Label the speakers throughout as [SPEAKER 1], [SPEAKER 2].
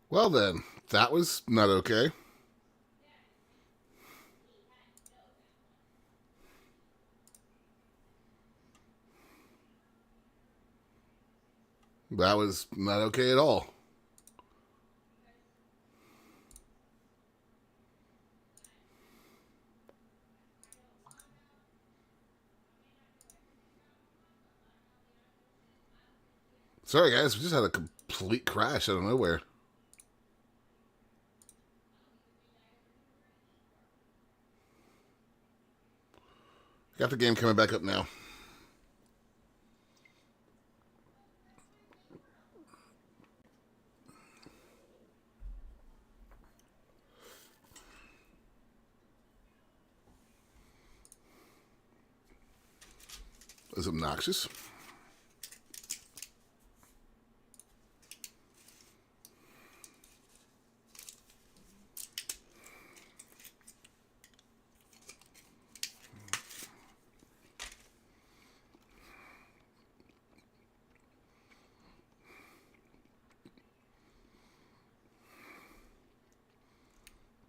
[SPEAKER 1] Well then, that was not okay. That was not okay at all. Sorry guys, we just had a complete crash out of nowhere. Got the game coming back up now. It was obnoxious.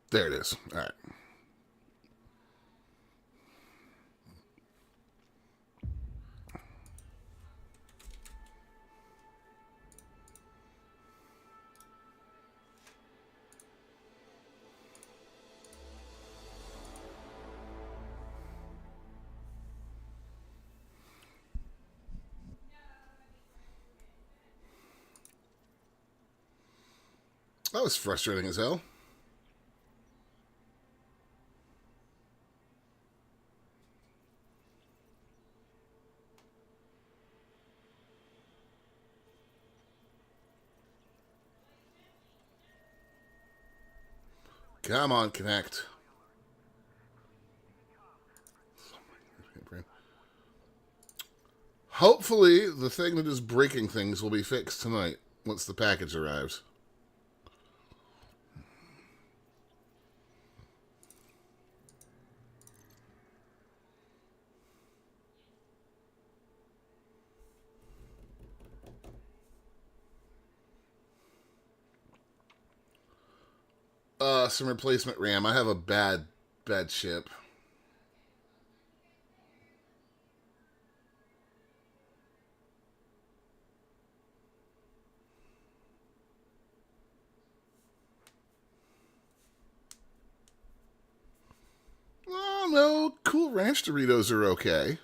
[SPEAKER 1] There it is. All right. That was frustrating as hell. Come on, connect. Hopefully, the thing that is breaking things will be fixed tonight once the package arrives. Some replacement RAM. I have a bad chip. Oh no, Cool Ranch Doritos are okay.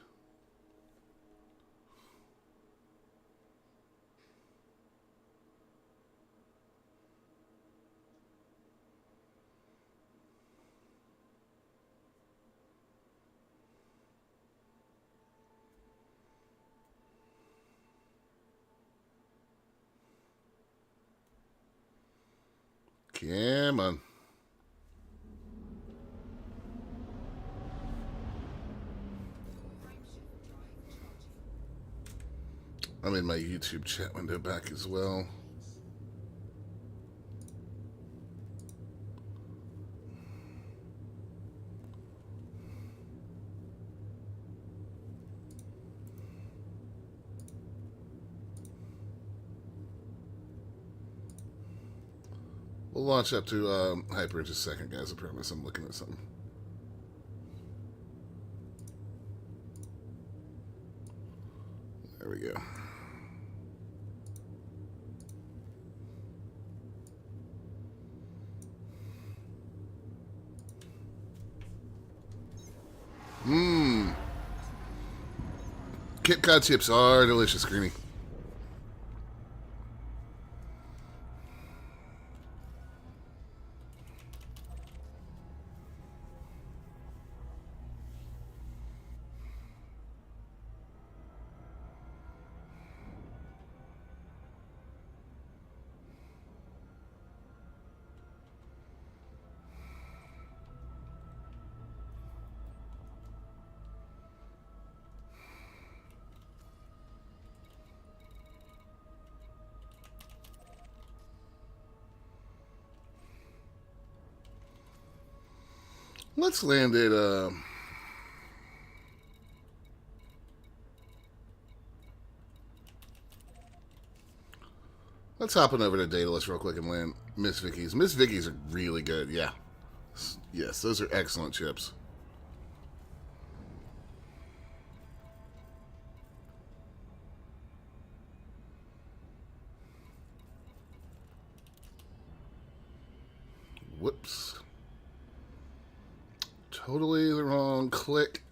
[SPEAKER 1] Come on. I'm in my YouTube chat window back as well. We'll launch up to Hyper in just a second, guys. I promise I'm looking at something. There we go. Mmm. Kit Kat chips are delicious, Greeny. Let's land it. Let's hop on over to Daedalus real quick and land Miss Vicky's. Miss Vicky's are really good, yeah. Yes, those are excellent chips. Whoops. Totally the wrong click.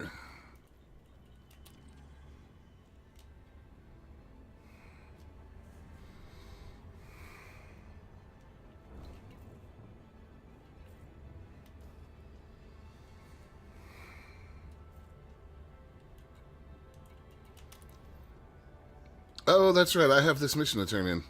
[SPEAKER 1] Oh, that's right. I have this mission to turn in.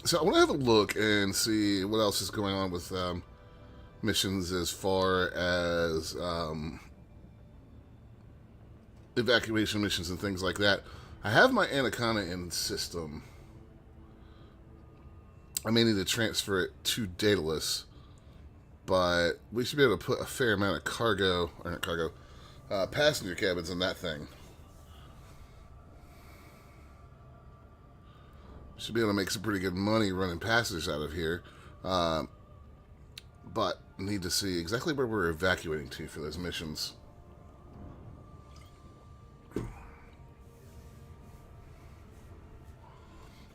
[SPEAKER 1] So I want to have a look and see what else is going on with missions as far as evacuation missions and things like that. I have my Anaconda in system. I may need to transfer it to Daedalus, but we should be able to put a fair amount of cargo, or not cargo, passenger cabins in that thing. Should be able to make some pretty good money running passengers out of here. But need to see exactly where we're evacuating to for those missions.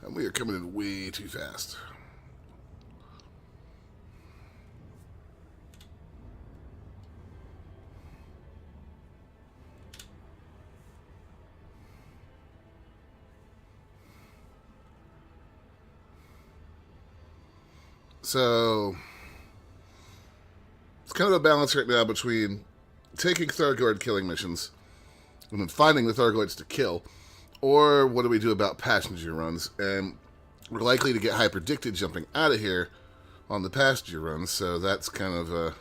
[SPEAKER 1] And we are coming in way too fast. So it's kind of a balance right now between taking Thargoid killing missions and then finding the Thargoids to kill, or what do we do about passenger runs? And we're likely to get hyperdicted jumping out of here on the passenger runs, so that's kind of a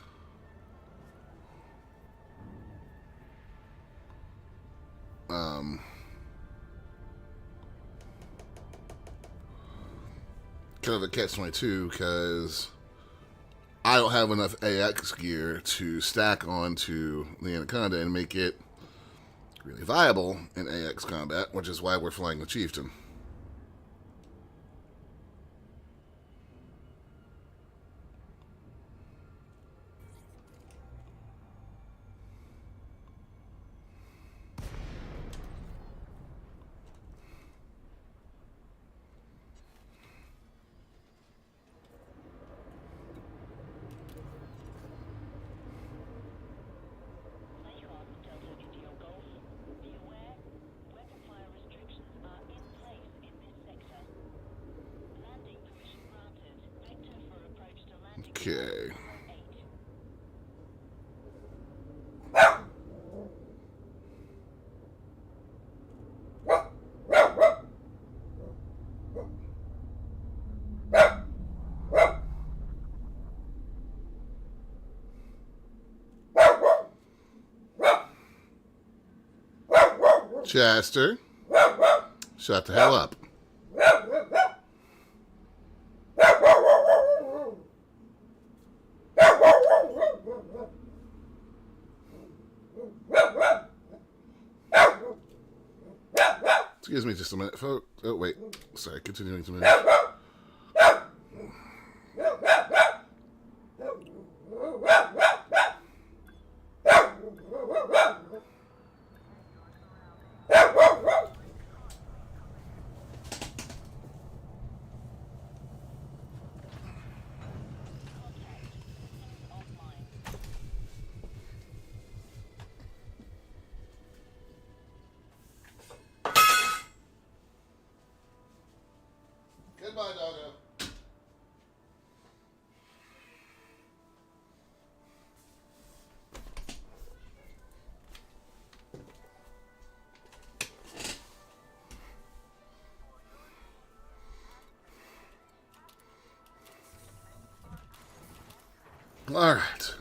[SPEAKER 1] kind of a catch-22, because I don't have enough AX gear to stack onto the Anaconda and make it really viable in AX combat, which is why we're flying the Chieftain. Okay. Chester, shut the hell up. Excuse me just a minute, folks. Oh, wait. Sorry, continuing to move. Goodbye, doggo. All right.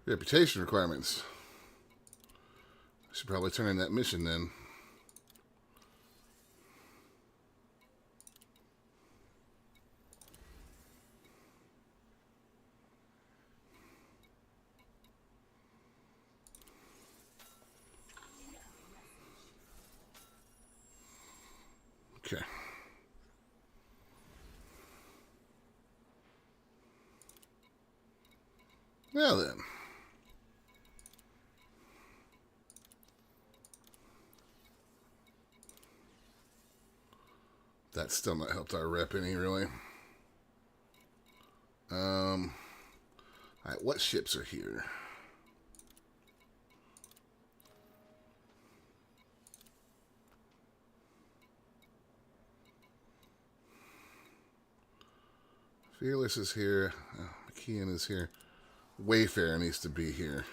[SPEAKER 1] Reputation requirements. I should probably turn in that mission then. Okay. Now then. That's still not helped our rep any, really. Alright, what ships are here? Fearless is here. McKeon is here. Wayfarer needs to be here.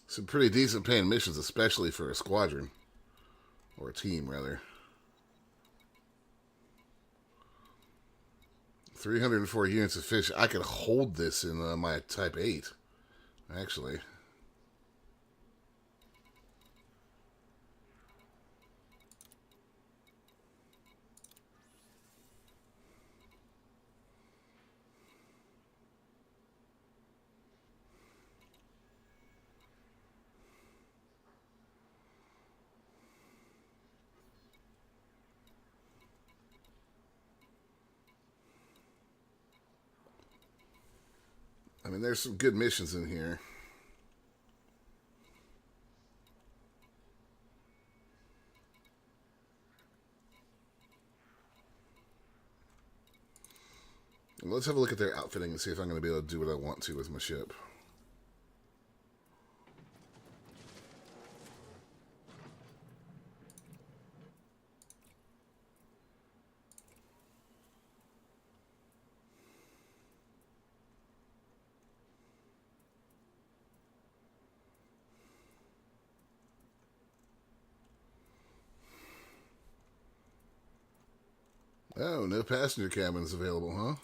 [SPEAKER 1] Some pretty decent paying missions, especially for a squadron. Or a team, rather. 304 units of fish. I could hold this in my Type 8, actually. I mean, there's some good missions in here. Let's have a look at their outfitting and see if I'm going to be able to do what I want to with my ship. Oh, no passenger cabins available, huh?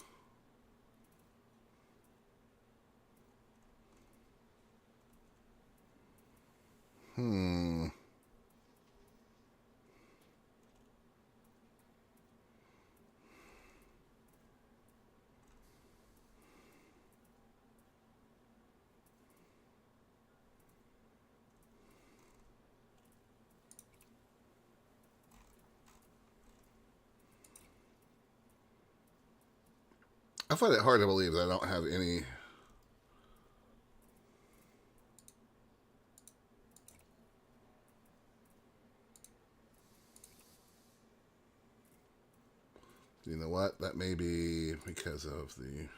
[SPEAKER 1] I find it hard to believe that I don't have any. You know what? That may be because of the.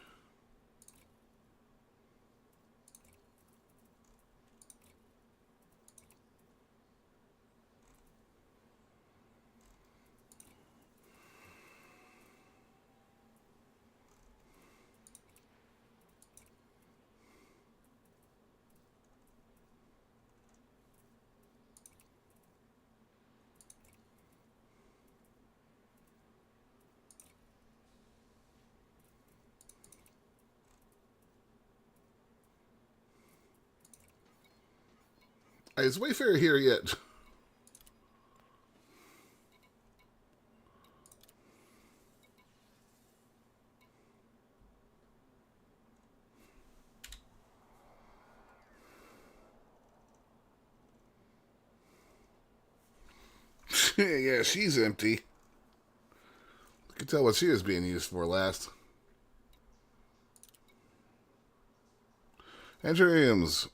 [SPEAKER 1] Is Wayfarer here yet? Yeah, she's empty. I can tell what she was being used for last. Andreams.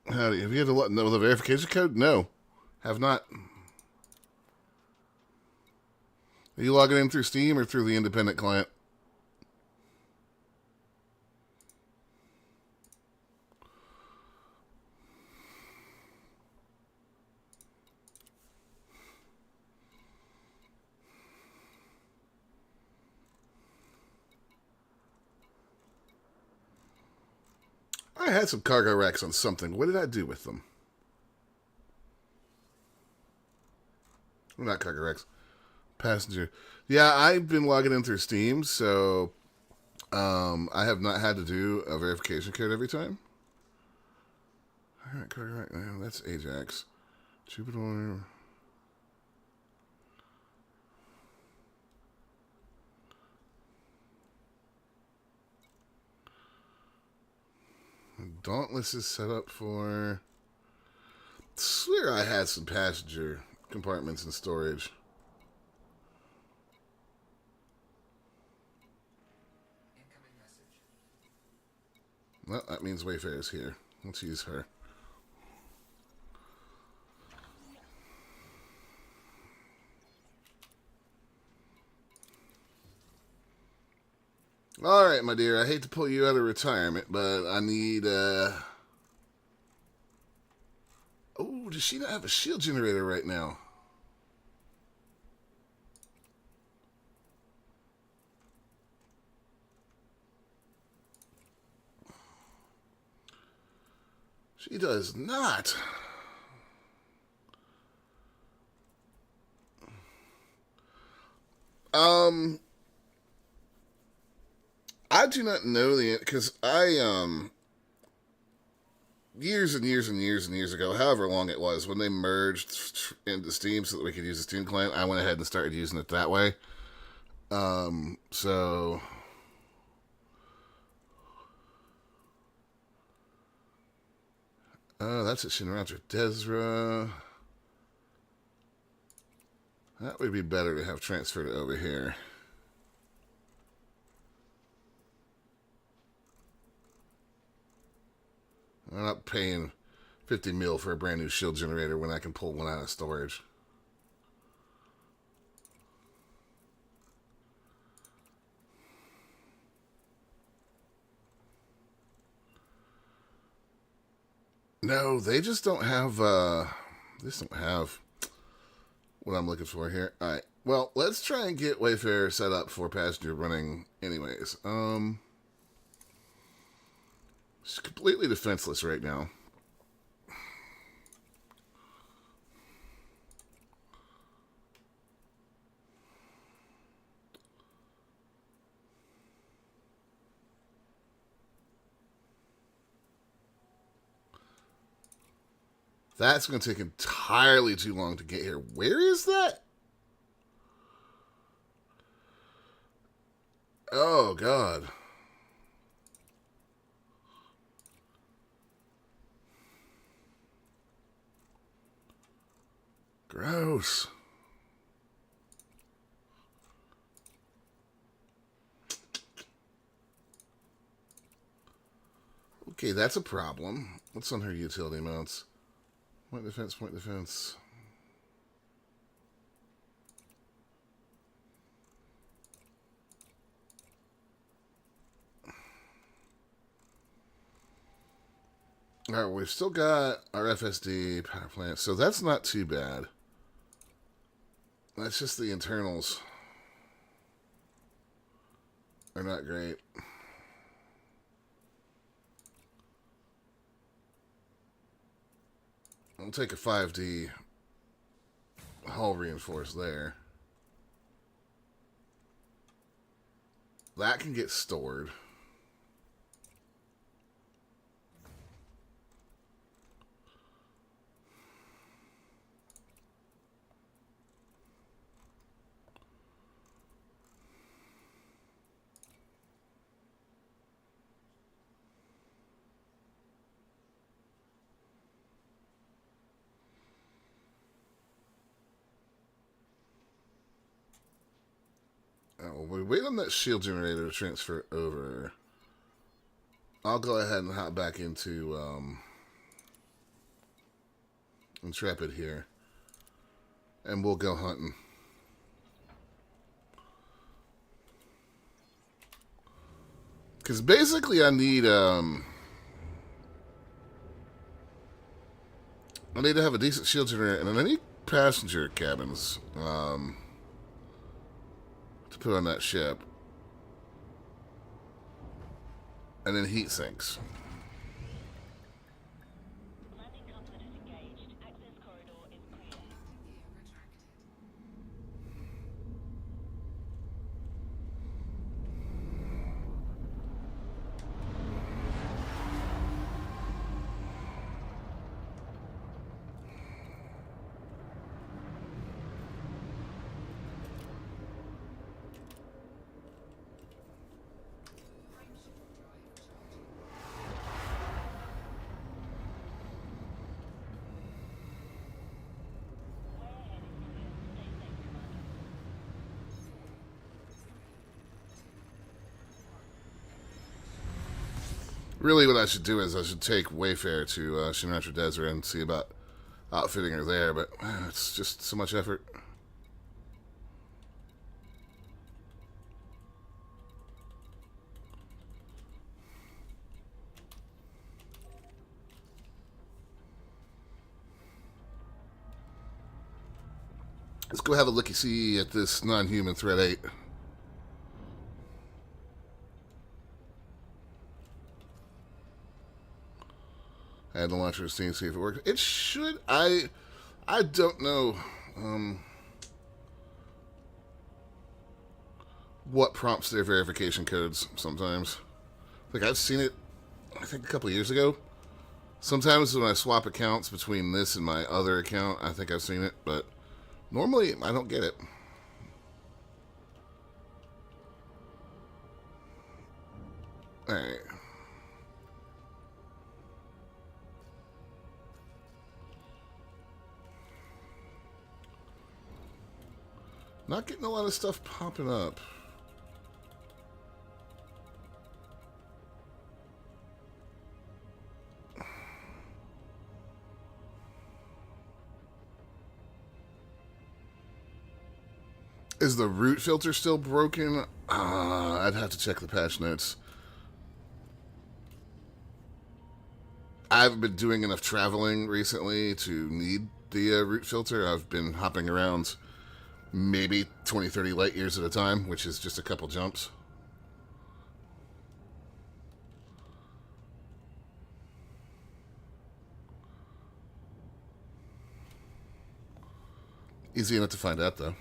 [SPEAKER 1] Howdy. Have you had to know the verification code? No. Have not. Are you logging in through Steam or through the independent client? I had some cargo racks on something. What did I do with them? Well, not cargo racks. Passenger. Yeah, I've been logging in through Steam, so I have not had to do a verification code every time. All right, cargo rack. That's Ajax. Jupiter. Dauntless is set up for... I swear I had some passenger compartments in storage. Well, that means Wayfair is here. Let's use her. Alright, my dear, I hate to pull you out of retirement, but I need, Oh, does she not have a shield generator right now? She does not. I do not know because years and years and years and years ago, however long it was, when they merged into Steam so that we could use the Steam client, I went ahead and started using it that way. So that's it. Shinratra Desra. That would be better to have transferred it over here. I'm not paying 50 mil for a brand new shield generator when I can pull one out of storage. No, they just don't have, what I'm looking for here. Alright, well, let's try and get Wayfair set up for passenger running anyways. She's completely defenseless right now. That's going to take entirely too long to get here. Where is that? Oh, God. Gross. Okay, that's a problem. What's on her utility mounts? Point defense, point defense. Alright, we've still got our FSD power plant, so that's not too bad. That's just the internals are not great. I'll take a 5D hull reinforced there. That can get stored. We wait on that shield generator to transfer over. I'll go ahead and hop back into Intrepid here. And we'll go hunting. Because basically I need to have a decent shield generator, and then I need passenger cabins to put on that ship. And then heat sinks.
[SPEAKER 2] Landing comfort is engaged. Access corridor is clear.
[SPEAKER 1] Really, what I should do is I should take Wayfair to Shinratra Desert and see about outfitting her there, but it's just so much effort. Let's go have a looky-see at this non-human Threat 8. Add the launcher to see if it works. It should. I don't know what prompts their verification codes sometimes. Like, I've seen it, I think, a couple of years ago. Sometimes when I swap accounts between this and my other account, I think I've seen it, but normally I don't get it. Alright. Not getting a lot of stuff popping up. Is the root filter still broken? I'd have to check the patch notes. I haven't been doing enough traveling recently to need the root filter. I've been hopping around maybe 20, 30 light years at a time, which is just a couple jumps. Easy enough to find out, though.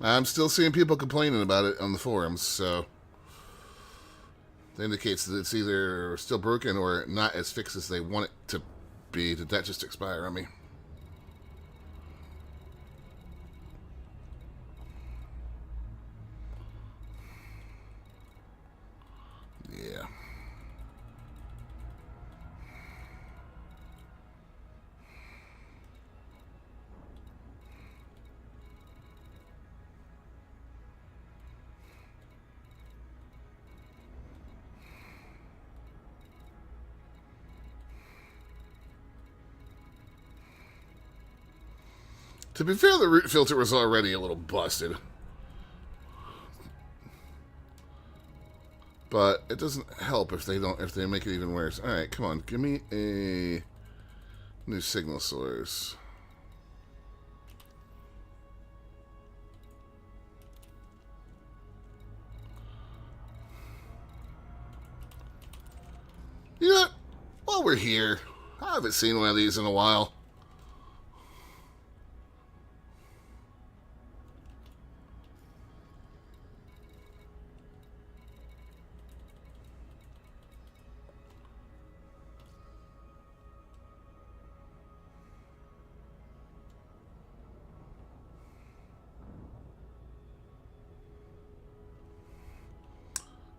[SPEAKER 1] I'm still seeing people complaining about it on the forums, so that indicates that it's either still broken or not as fixed as they want it to be. Did that just expire on me? Yeah. To be fair, the root filter was already a little busted. But it doesn't help if they make it even worse. Alright, come on, give me a new signal source. You know what? While we're here, I haven't seen one of these in a while.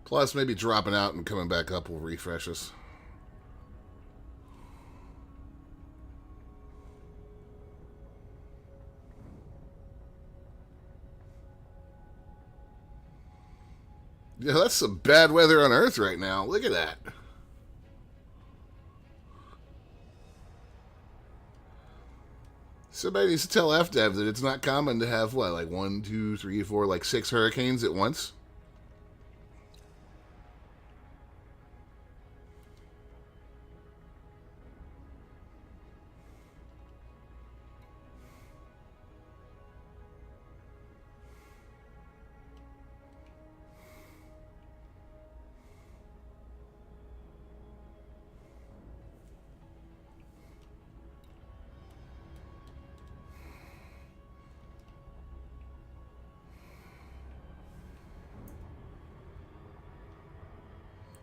[SPEAKER 1] Plus, maybe dropping out and coming back up will refresh us. Yeah, that's some bad weather on Earth right now. Look at that. Somebody needs to tell FDev that it's not common to have, what, like 1, 2, 3, 4, like 6 hurricanes at once?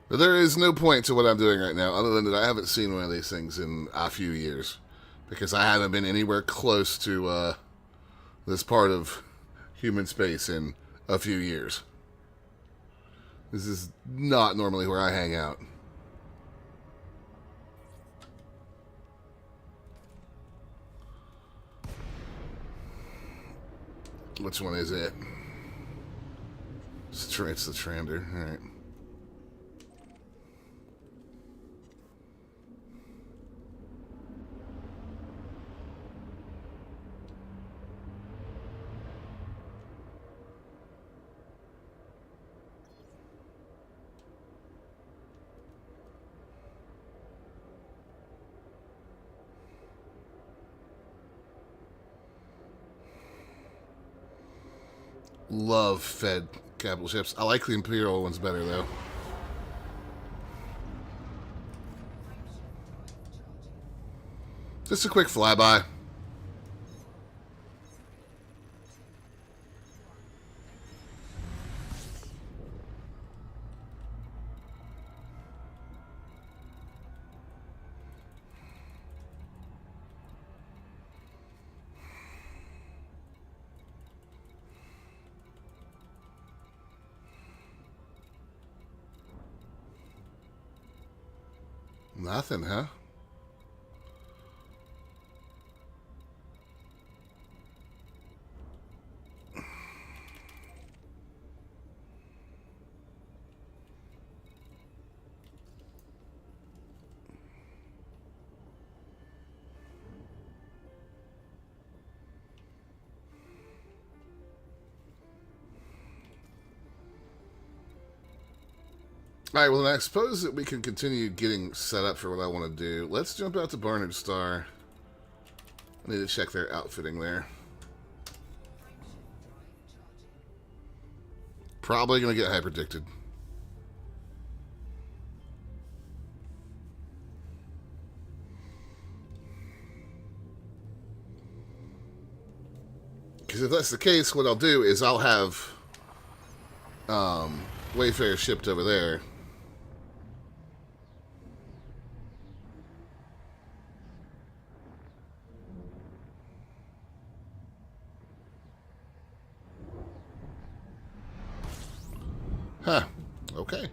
[SPEAKER 1] But there is no point to what I'm doing right now, other than that I haven't seen one of these things in a few years. Because I haven't been anywhere close to this part of human space in a few years. This is not normally where I hang out. Which one is it? It's the Trander. Alright. Love fed capital ships. I like the Imperial ones better, though. Just a quick flyby. Nothing, huh? Alright, well, then I suppose that we can continue getting set up for what I want to do. Let's jump out to Barnard Star. I need to check their outfitting there. Probably going to get hyperdicted. Because if that's the case, what I'll do is I'll have Wayfarer shipped over there. Huh. Okay.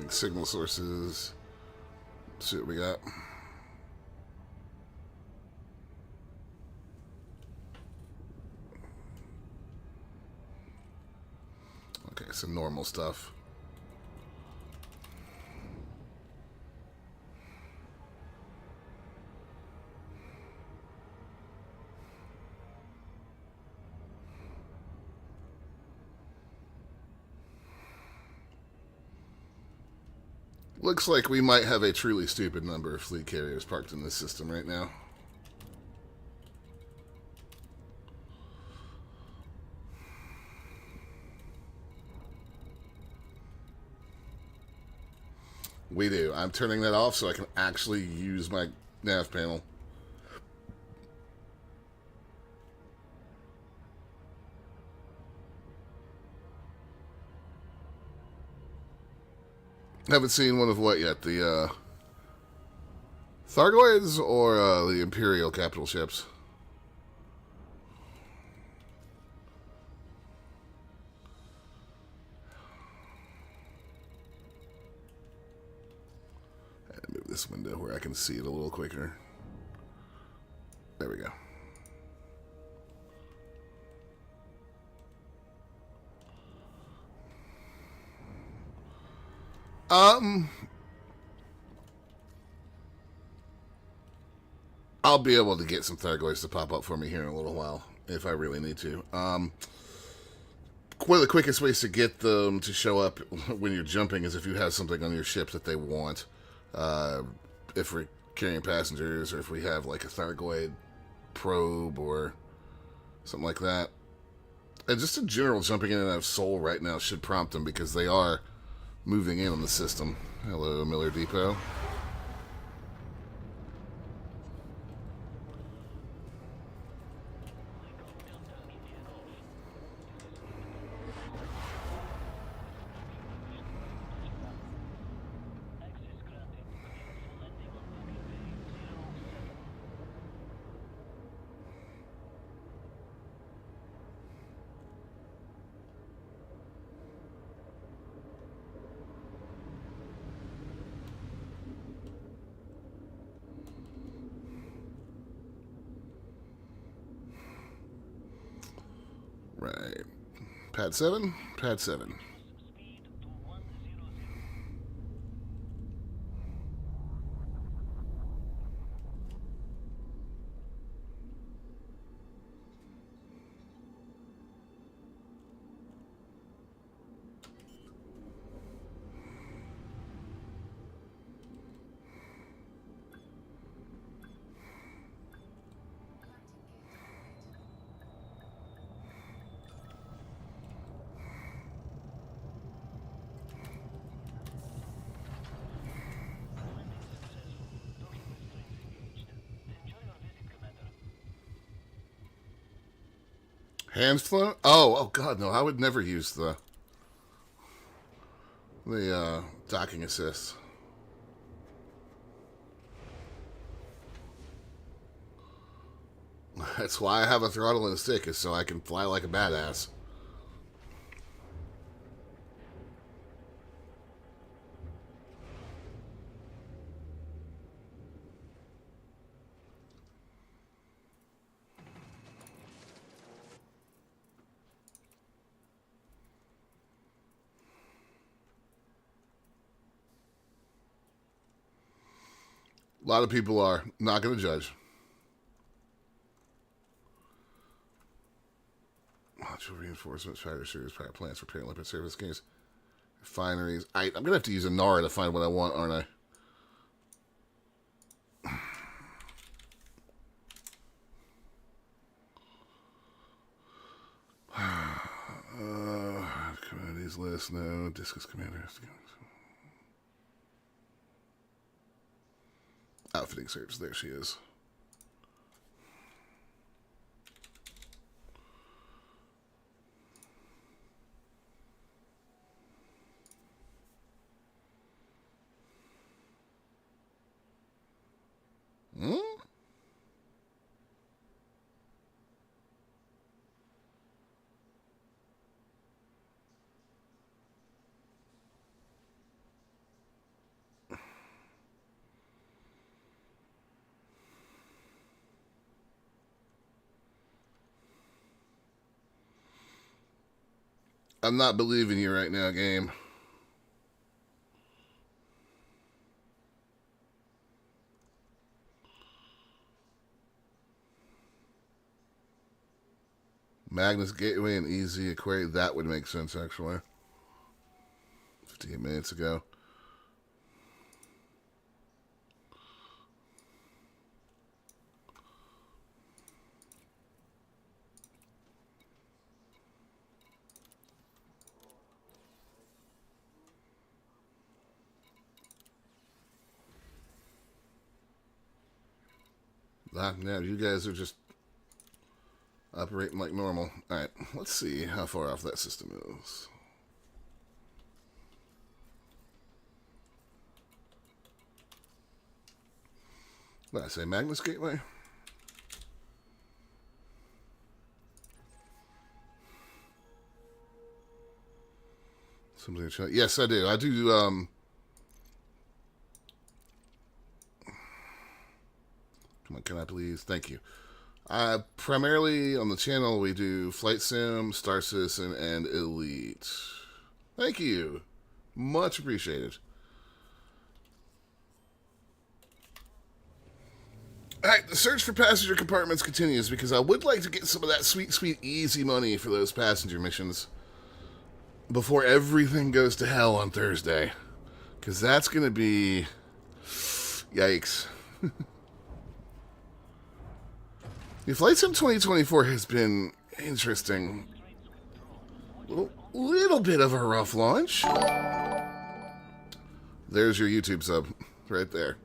[SPEAKER 1] Signal sources. Let's see what we got. Okay, some normal stuff. Looks like we might have a truly stupid number of fleet carriers parked in this system right now. We do. I'm turning that off so I can actually use my nav panel. Haven't seen one of what yet? The Thargoids or the Imperial capital ships? this window where I can see it a little quicker. There we go. I'll be able to get some Thargoids to pop up for me here in a little while if I really need to. One of the quickest ways to get them to show up when you're jumping is if you have something on your ship that they want. If we're carrying passengers, or if we have like a Thargoid probe or something like that. And just in general, jumping in and out of Sol right now should prompt them because they are moving in on the system. Hello, Miller Depot. Right. Pad 7? Pad 7.
[SPEAKER 2] Speed to 100.
[SPEAKER 1] Hands flow? Oh god, no. I would never use the docking assist. That's why I have a throttle and a stick, is so I can fly like a badass. A lot of people are not going to judge. Module reinforcements, fighter series, power plants, repair limpet service games, refineries. I'm going to have to use a Nara to find what I want, aren't I? Commodities list, no. Discus commander. Outfitting search, there she is. Hmm? I'm not believing you right now, game. Magnus Gateway and Easy Aquarium. That would make sense, actually. 58 minutes ago. Now you guys are just operating like normal. Alright, let's see how far off that system is. What did I say? Magnus Gateway? Something to check. Yes, I do. I do, Can I please? Thank you. Primarily on the channel, we do Flight Sim, Star Citizen, and Elite. Thank you. Much appreciated. Alright, the search for passenger compartments continues because I would like to get some of that sweet, sweet, easy money for those passenger missions before everything goes to hell on Thursday. Because that's going to be... Yikes. The Flight Sim 2024 has been interesting. Little bit of a rough launch. There's your YouTube sub. Right there.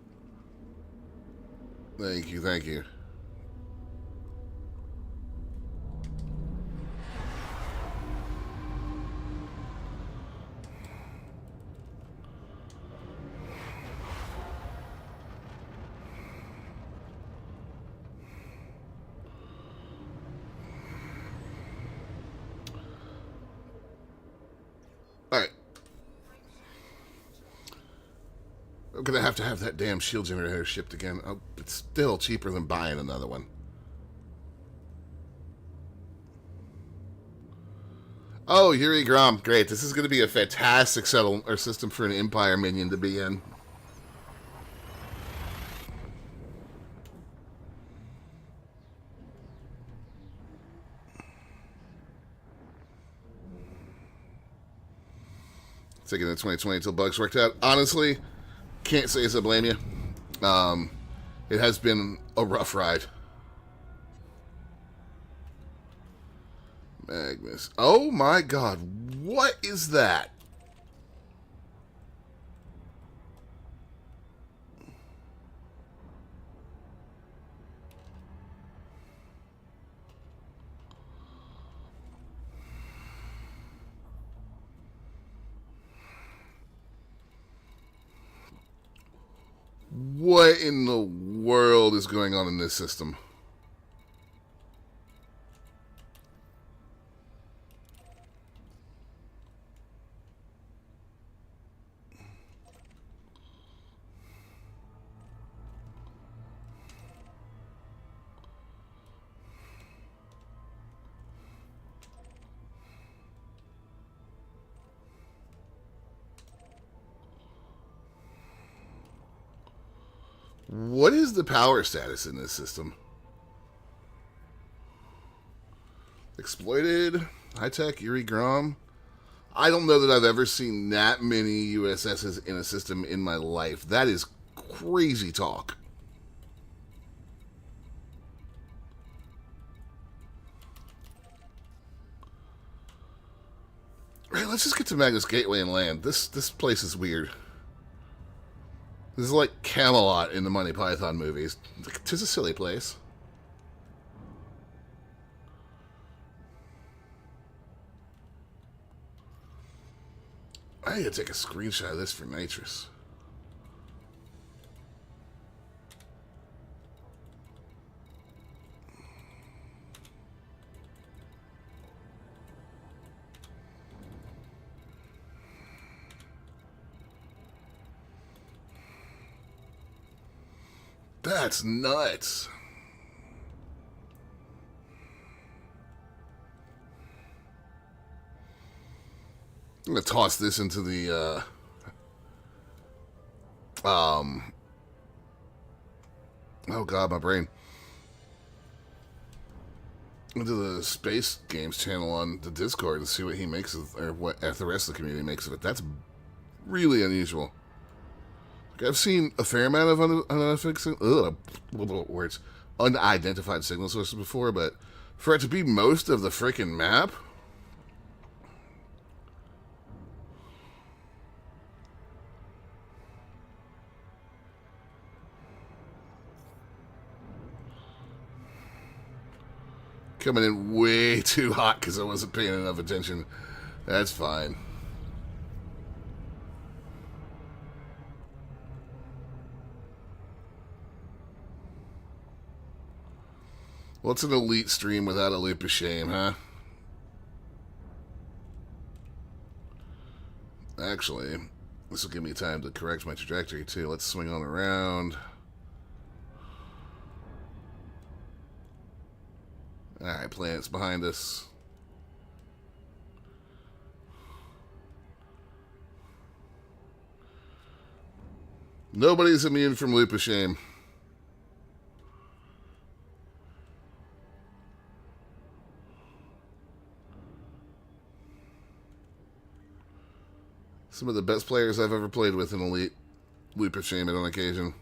[SPEAKER 1] Thank you, thank you. Alright. I'm gonna have to have that damn shield generator shipped again. Oh, it's still cheaper than buying another one. Oh, Yuri Grom. Great. This is going to be a fantastic system for an Empire minion to be in. Taking the 2020 until bugs worked out. Honestly, can't say as I blame you. It has been a rough ride. Magnus. Oh my god. What is that? What in the world is going on in this system? What is the power status in this system? Exploited, high-tech, Yuri Grom. I don't know that I've ever seen that many USSs in a system in my life. That is crazy talk. Right, let's just get to Magnus Gateway and land. This place is weird. This is like Camelot in the Monty Python movies. It's a silly place. I need to take a screenshot of this for Nitrous. That's nuts. I'm gonna toss this into the oh god, my brain. Into the Space Games channel on the Discord and see what he makes of, or what the rest of the community makes of it. That's really unusual. I've seen a fair amount of unidentified signal sources before, but for it to be most of the freaking map, coming in way too hot because I wasn't paying enough attention. That's fine. What's an elite stream without a leap of shame, huh? Actually, this will give me time to correct my trajectory, too. Let's swing on around. Alright, planets behind us. Nobody's immune from loop of shame. Some of the best players I've ever played with in Elite loop of shame it on occasion.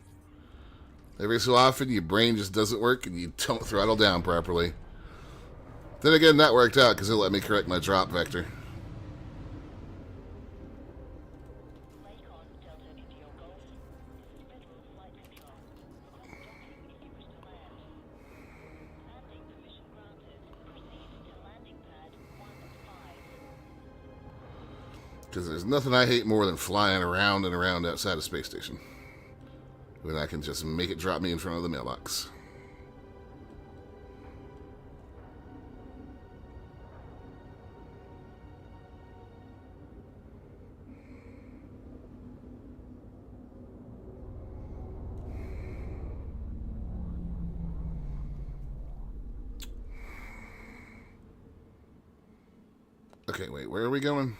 [SPEAKER 1] Every so often, your brain just doesn't work and you don't throttle down properly. Then again, that worked out because it let me correct my drop vector.
[SPEAKER 2] Raycon Delta into your Gulf. This is Federal Flight Control. Request docking if you wish to land. Landing permission granted. Proceed to landing pad 15.
[SPEAKER 1] Because there's nothing I hate more than flying around and around outside a space station. When I can just make it drop me in front of the mailbox. Okay, wait, where are we going?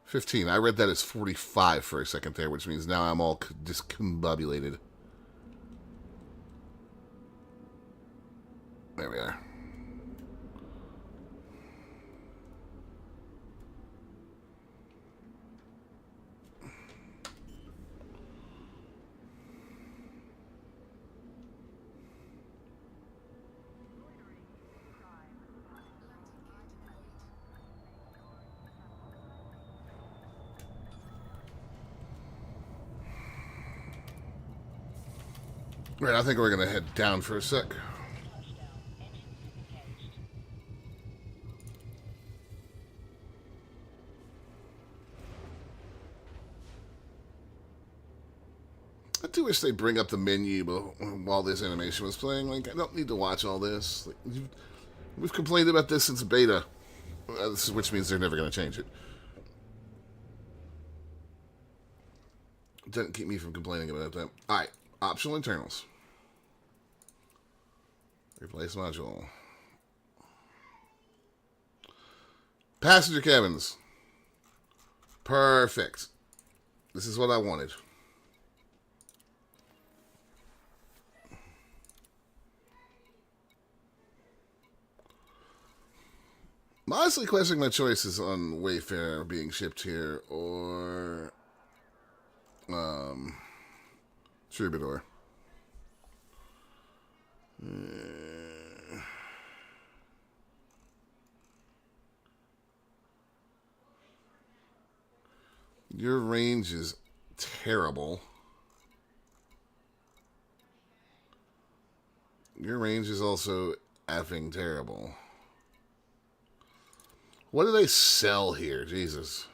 [SPEAKER 1] 15. I read that as 45 for a second there, which means now I'm all discombobulated. There we are. Right, I think we're going to head down for a sec.
[SPEAKER 2] Touchdown. Engines engaged.
[SPEAKER 1] I do wish they'd bring up the menu while this animation was playing. Like, I don't need to watch all this. Like, we've complained about this since beta, which means they're never going to change it. Doesn't keep me from complaining about that. Alright, optional internals. Replace module. Passenger cabins. Perfect. This is what I wanted. I'm honestly questioning my choices on Wayfarer being shipped here or Troubadour. Your range is terrible. Your range is also effing terrible. What do they sell here? Jesus.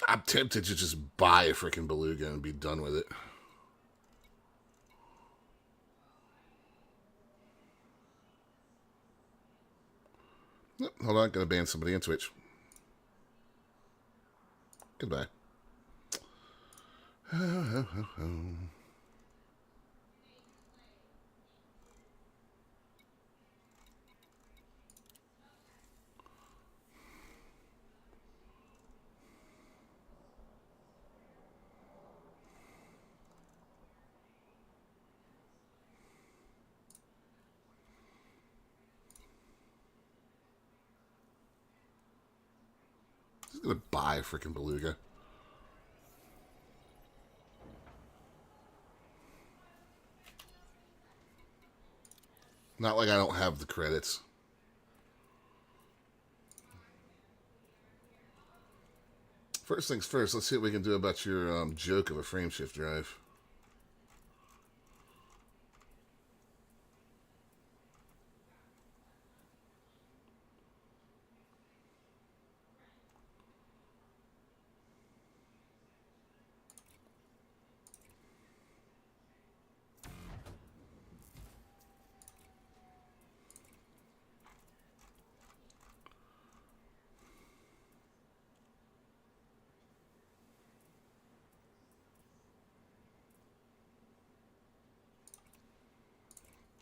[SPEAKER 1] I'm tempted to just buy a freaking beluga and be done with it. Nope, hold on, gonna ban somebody on Twitch. Goodbye. I'm gonna buy a freaking beluga. Not like I don't have the credits. First things first, let's see what we can do about your joke of a frameshift drive.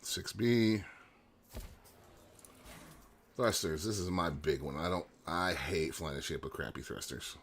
[SPEAKER 1] 6B. Thrusters. This is my big one. I hate flying a ship with crappy thrusters.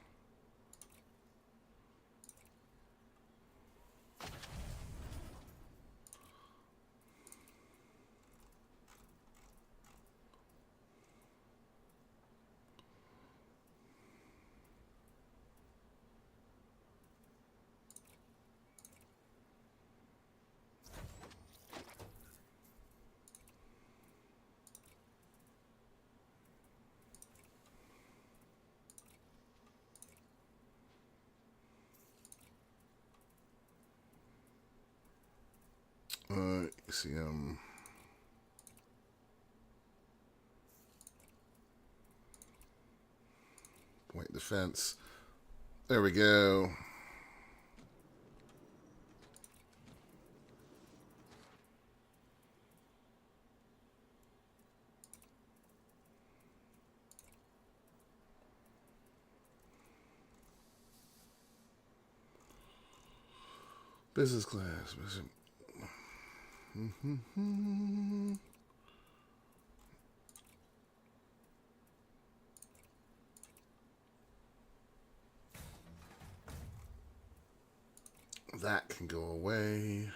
[SPEAKER 1] You see, point defense. There we go. Business class. That can go away.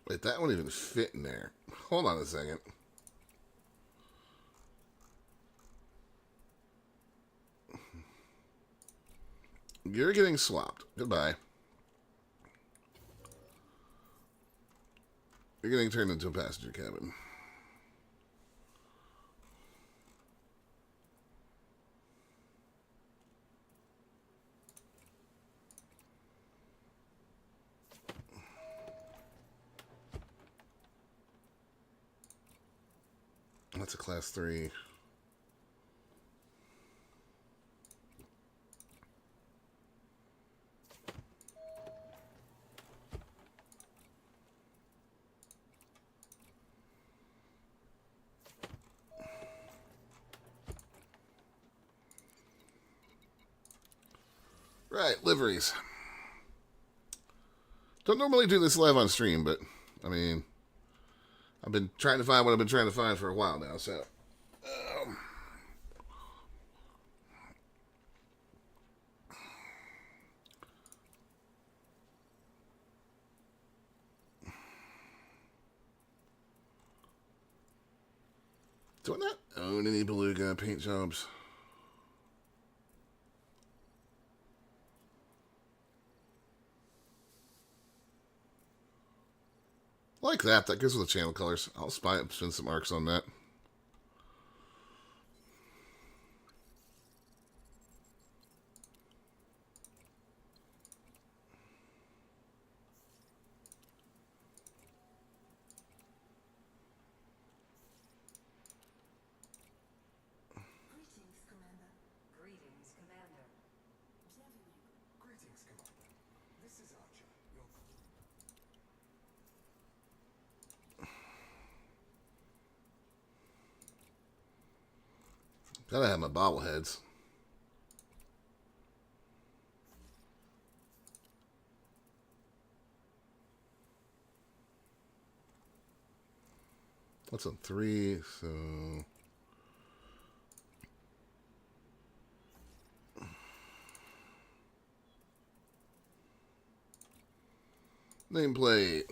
[SPEAKER 1] Wait, that won't even fit in there. Hold on a second. You're getting swapped. Goodbye. You're getting turned into a passenger cabin. That's a class 3. Right, liveries. Don't normally do this live on stream, but, I mean, I've been trying to find what I've been trying to find for a while now, so. Do I not own any Beluga paint jobs? Like that. That goes with the channel colors. I'll spend some arcs on that.
[SPEAKER 3] Greetings, Commander.
[SPEAKER 4] Greetings, Commander.
[SPEAKER 3] Bienvenue.
[SPEAKER 5] Greetings, Commander. This is Archer, your...
[SPEAKER 1] Gotta have my bobbleheads. What's on 3? So... Nameplate.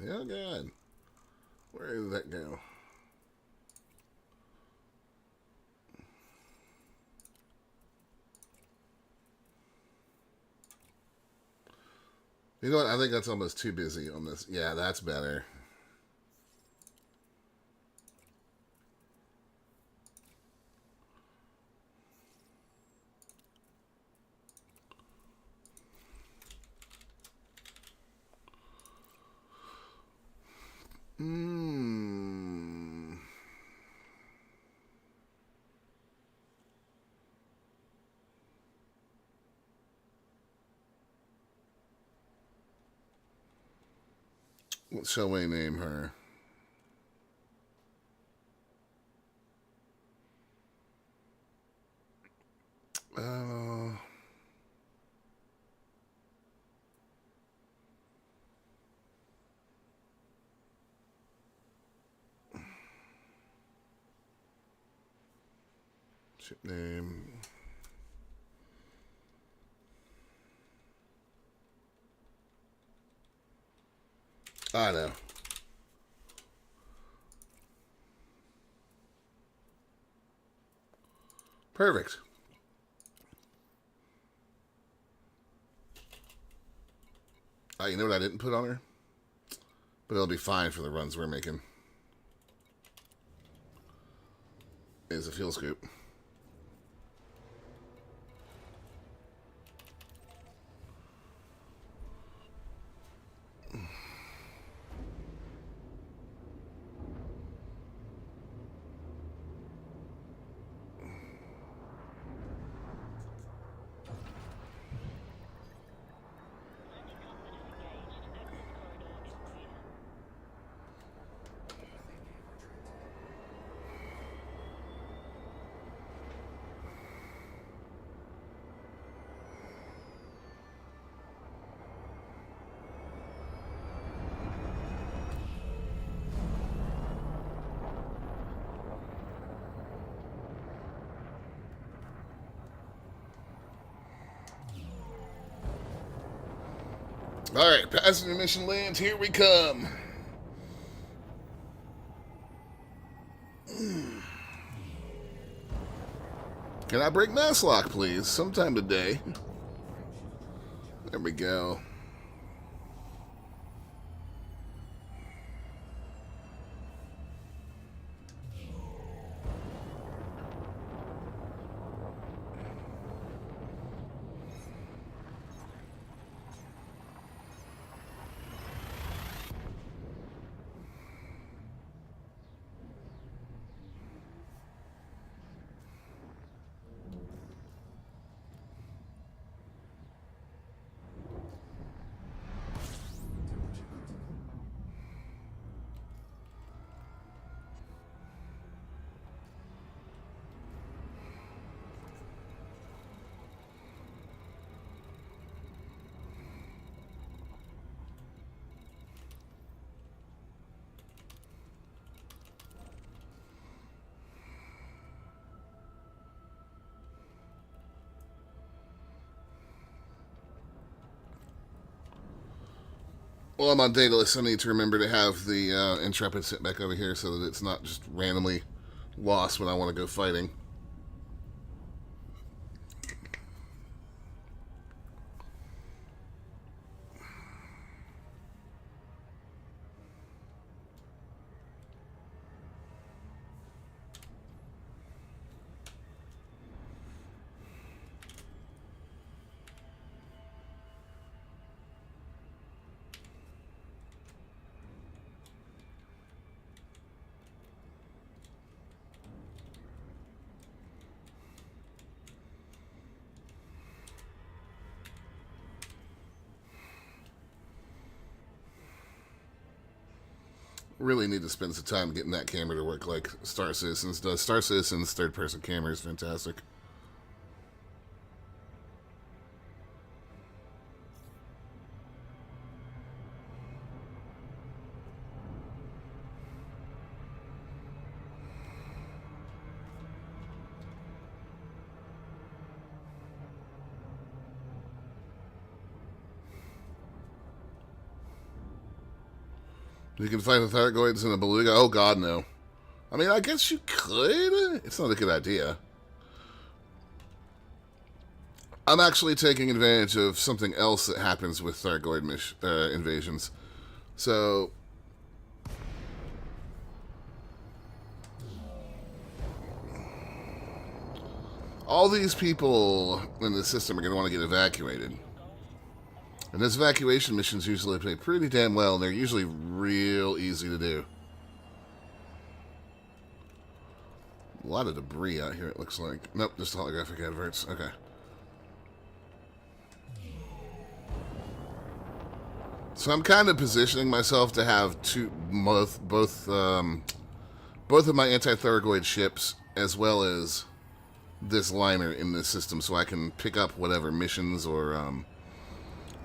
[SPEAKER 1] Oh, God. Where did that go? You know what? I think that's almost too busy on this. Yeah, that's better. Hmm. What shall we name her? Uh, ship name. I know. Perfect. You know what I didn't put on her? But it'll be fine for the runs we're making. Is a fuel scoop.
[SPEAKER 2] Landing combat is engaged. Access corridor is clear.
[SPEAKER 1] Alright, passenger mission lands. Here we come. Can I break mass lock, please? Sometime today. There we go. Well, I'm on Daedalus. I need to remember to have the Intrepid sit back over here so that it's not just randomly lost when I want to go fighting. Really need to spend some time getting that camera to work like Star Citizens does. Star Citizens third-person camera is fantastic. You can fight the Thargoids in a beluga? Oh god, no. I mean, I guess you could. It's not a good idea. I'm actually taking advantage of something else that happens with Thargoid invasions. So, all these people in the system are going to want to get evacuated. And those evacuation missions usually pay pretty damn well, and they're usually real easy to do. A lot of debris out here, it looks like. Nope, just holographic adverts. Okay. So I'm kind of positioning myself to have both of my anti-Thargoid ships, as well as this liner in this system, so I can pick up whatever missions or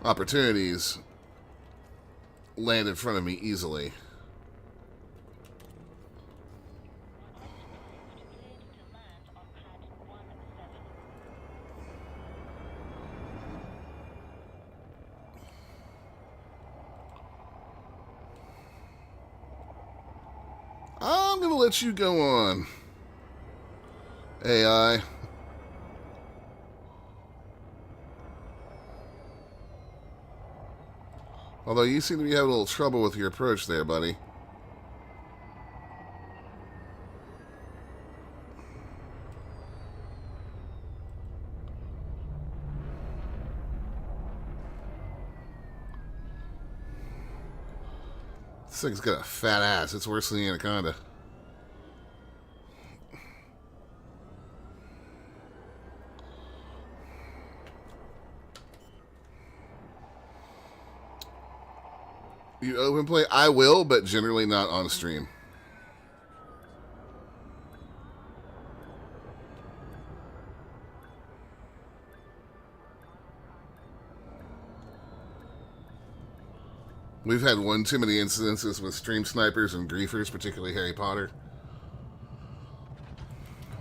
[SPEAKER 1] opportunities land in front of me easily. I'm gonna let you go on, AI. Although you seem to be having a little trouble with your approach there, buddy. This thing's got a fat ass. It's worse than the Anaconda. You open play? I will, but generally not on stream. We've had one too many incidences with stream snipers and griefers, particularly Harry Potter,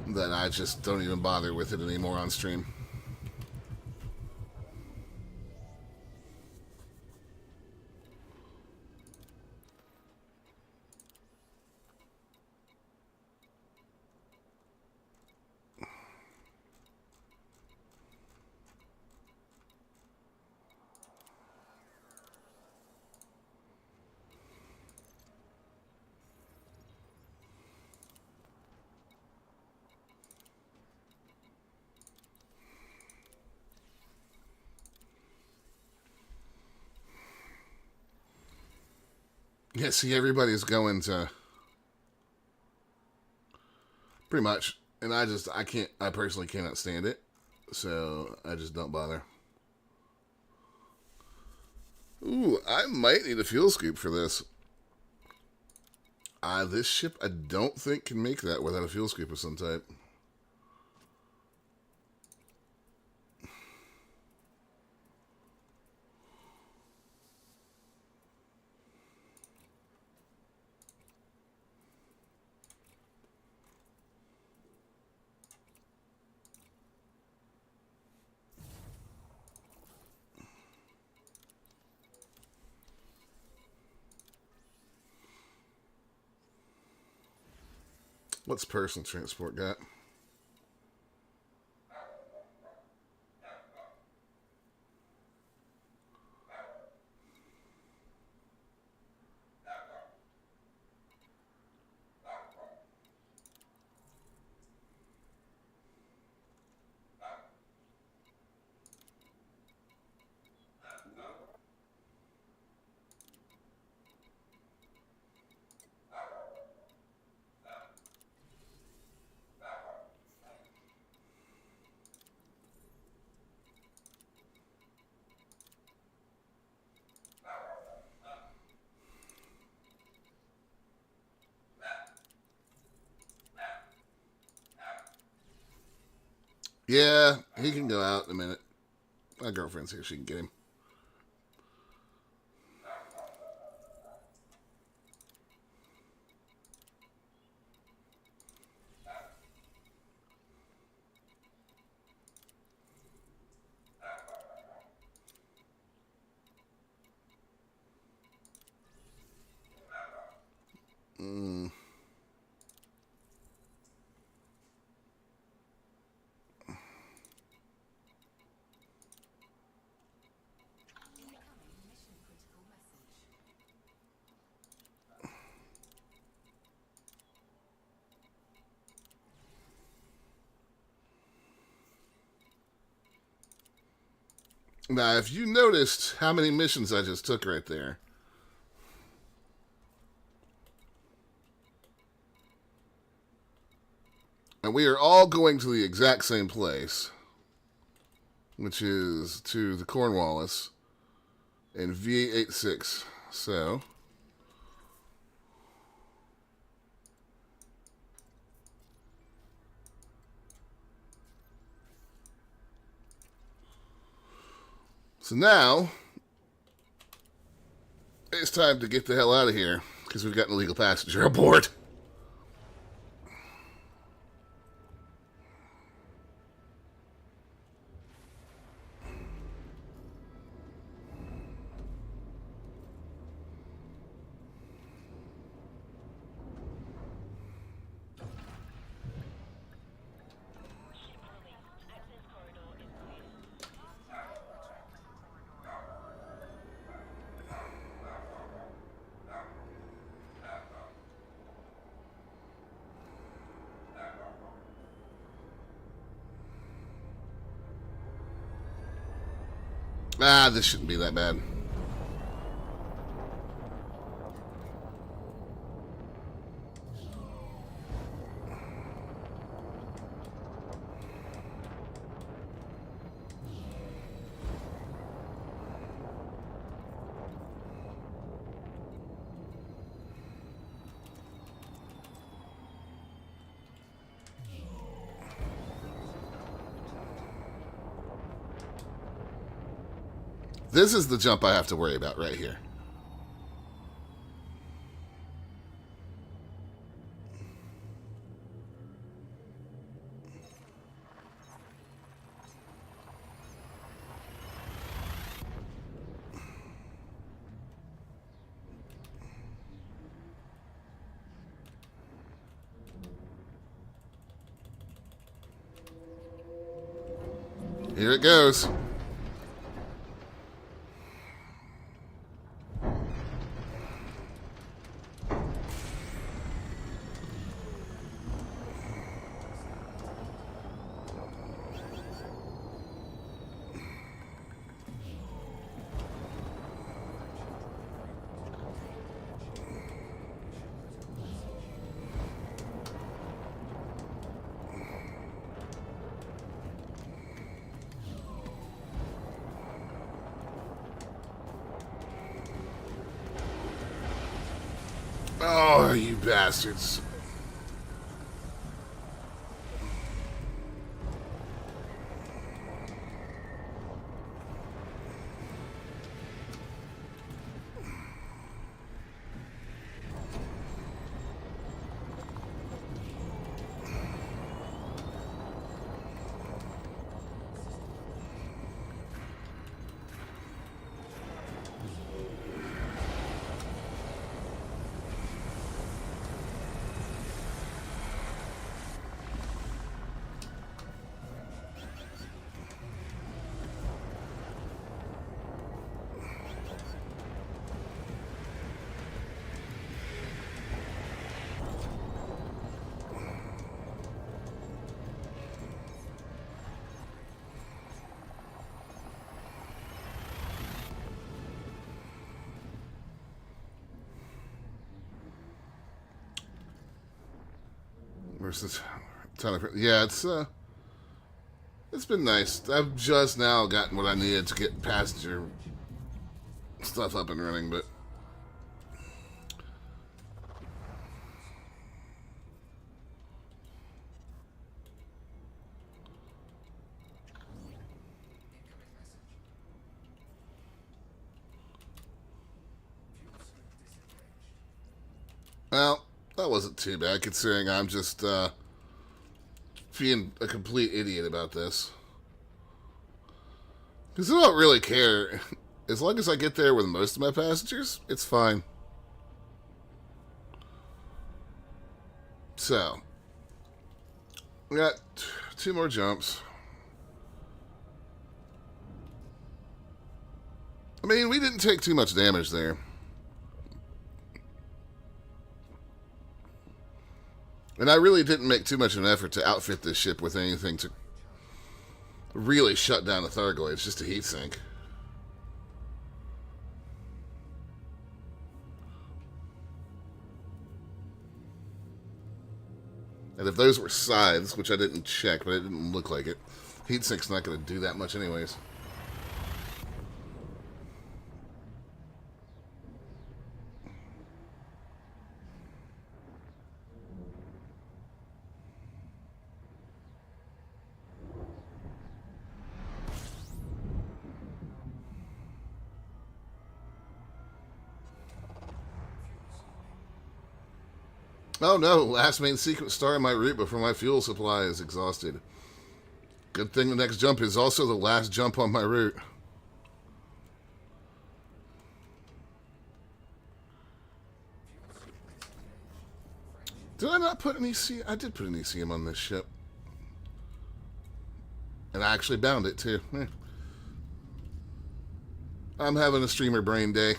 [SPEAKER 1] that I just don't even bother with it anymore on stream. Yeah, see, everybody's going to... Pretty much. And I personally cannot stand it. So, I just don't bother. Ooh, I might need a fuel scoop for this. This ship, I don't think, can make that without a fuel scoop of some type. What's personal transport got? Yeah, he can go out in a minute. My girlfriend's here. She can get him.
[SPEAKER 4] Incoming mission critical message.
[SPEAKER 1] Now, if you noticed how many missions I just took right there, and we are all going to the exact same place, which is to the Cornwallis in V86. So, now it's time to get the hell out of here because we've got an illegal passenger aboard.
[SPEAKER 2] Ship released. Access corridor is clear.
[SPEAKER 1] Ah, this shouldn't be that bad. This is the jump I have to worry about right here. Here it goes. Oh, you bastards. Where's this ton of... Yeah, it's been nice. I've just now gotten what I needed to get passenger stuff up and running, but well, that wasn't too bad considering I'm just being a complete idiot about this. Because I don't really care. As long as I get there with most of my passengers, it's fine. So, we got 2 more jumps. I mean, we didn't take too much damage there. And I really didn't make too much of an effort to outfit this ship with anything to really shut down the Thargoid. It's just a heat sink. And if those were scythes, which I didn't check, but it didn't look like it, heat sink's not going to do that much anyways. Oh no, last main sequence star in my route before my fuel supply is exhausted. Good thing the next jump is also the last jump on my route. Did I not put an EC? I did put an ECM on this ship. And I actually bound it too. I'm having a streamer brain day.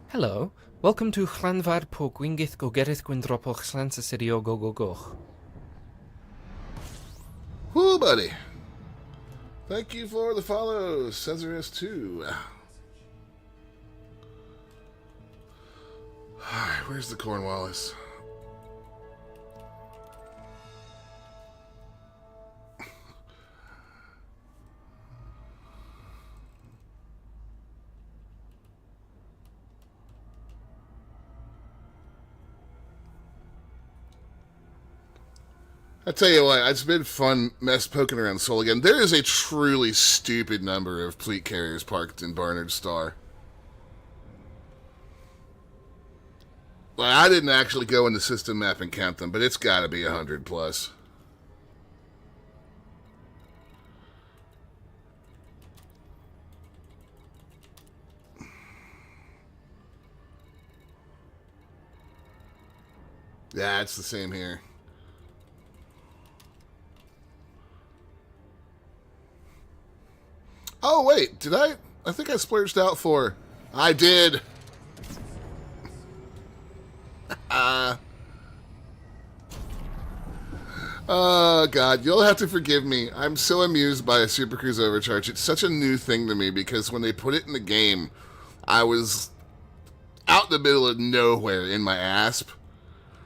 [SPEAKER 3] Hello, welcome to Llanfair po Gwyngyth Gogerydd Gwyndropwch Llantysirio Gogogoch.
[SPEAKER 1] Whoo, buddy. Thank you for the follow, Cesarus2. Alright, where's the Cornwallis? I tell you what, it's been fun poking around Seoul again. There is a truly stupid number of fleet carriers parked in Barnard Star. Like, I didn't actually go in the system map and count them, but it's got to be 100 plus. Yeah, it's the same here. Oh, wait, did I? I think I splurged out for... I did. Oh, God, you'll have to forgive me. I'm so amused by a Super Cruise Overcharge. It's such a new thing to me because when they put it in the game, I was out in the middle of nowhere in my ASP.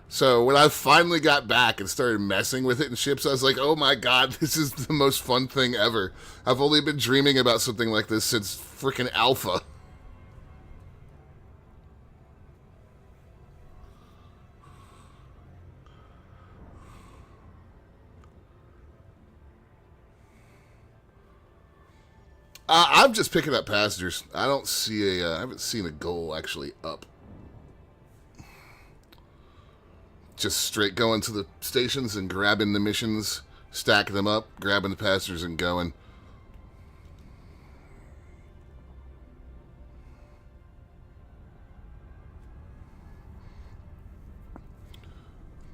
[SPEAKER 1] So when I finally got back and started messing with it in ships, I was like, oh my God, this is the most fun thing ever. I've only been dreaming about something like this since frickin' Alpha. I'm just picking up passengers. I don't see I haven't seen a goal actually up. Just straight going to the stations and grabbing the missions, stacking them up, grabbing the passengers and going.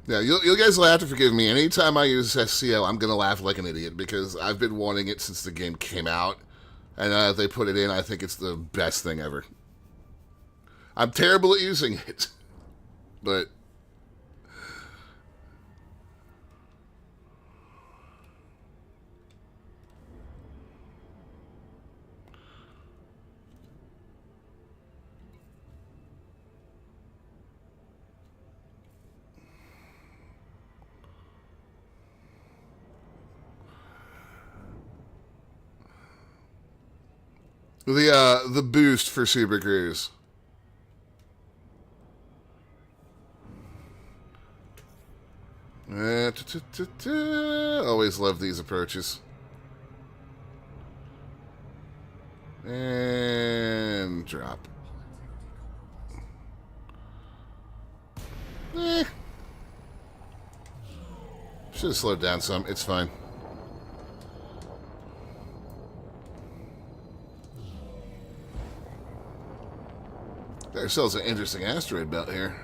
[SPEAKER 1] Yeah, you guys will have to forgive me. Anytime I use SCO, I'm going to laugh like an idiot because I've been wanting it since the game came out. And if they put it in, I think it's the best thing ever. I'm terrible at using it. But... the boost for Super Cruise. Always love these approaches. And drop. Should have slowed down some. It's fine. Got ourselves an interesting asteroid belt here.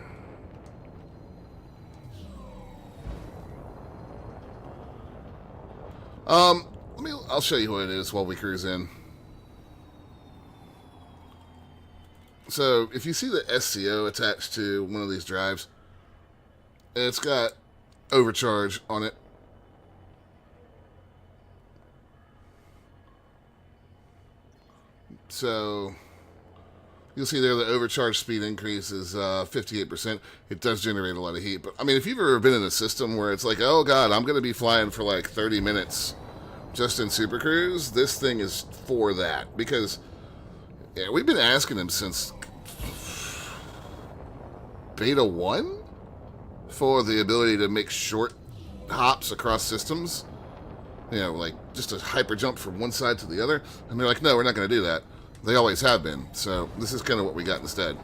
[SPEAKER 1] I'll show you what it is while we cruise in. So, if you see the SCO attached to one of these drives, it's got overcharge on it. So, you'll see there the overcharge speed increase is 58%. It does generate a lot of heat. But, I mean, if you've ever been in a system where it's like, oh, God, I'm going to be flying for like 30 minutes just in Super Cruise, this thing is for that. Because, yeah, we've been asking them since Beta 1 for the ability to make short hops across systems. You know, like just a hyper jump from one side to the other. And they're like, no, we're not going to do that. They always have been. So this is kind of what we got instead.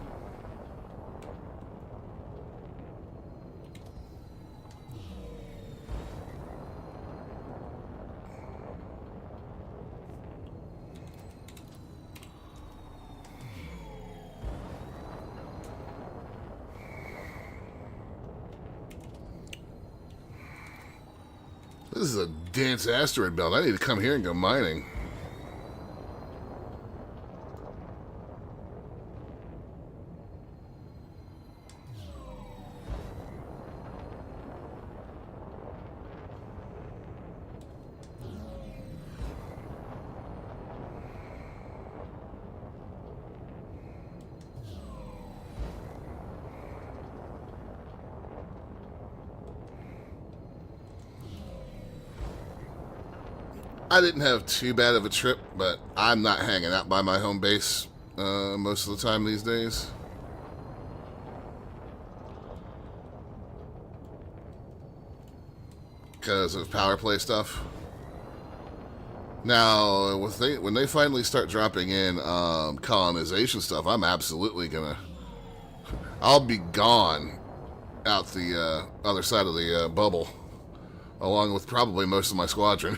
[SPEAKER 1] This is a dense asteroid belt. I need to come here and go mining. I didn't have too bad of a trip, but I'm not hanging out by my home base most of the time these days. Because of power play stuff. Now, when they finally start dropping in colonization stuff, I'm absolutely gonna... I'll be gone out the other side of the bubble, along with probably most of my squadron.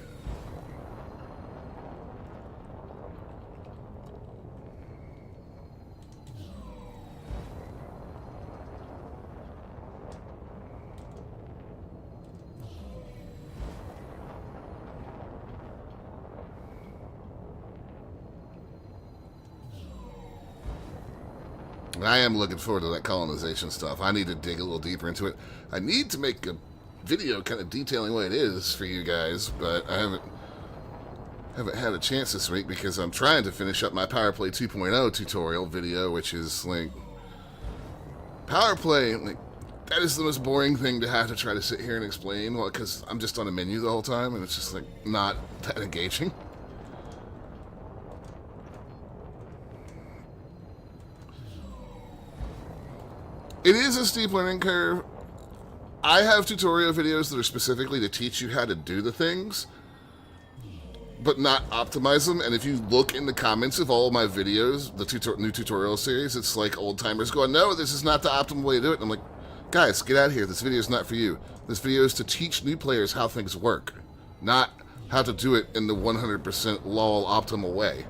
[SPEAKER 1] I am looking forward to that colonization stuff. I need to dig a little deeper into it. I need to make a video kind of detailing what it is for you guys, but I haven't had a chance this week because I'm trying to finish up my Power Play 2.0 tutorial video, which is like Power Play. Like, that is the most boring thing to have to try to sit here and explain. Well, because I'm just on a menu the whole time, and it's just like not that engaging. It is a steep learning curve. I have tutorial videos that are specifically to teach you how to do the things, but not optimize them. And if you look in the comments of all of my videos, the new tutorial series, it's like old timers going, no, this is not the optimal way to do it. And I'm like, guys, get out of here. This video is not for you. This video is to teach new players how things work, not how to do it in the 100% lol optimal way.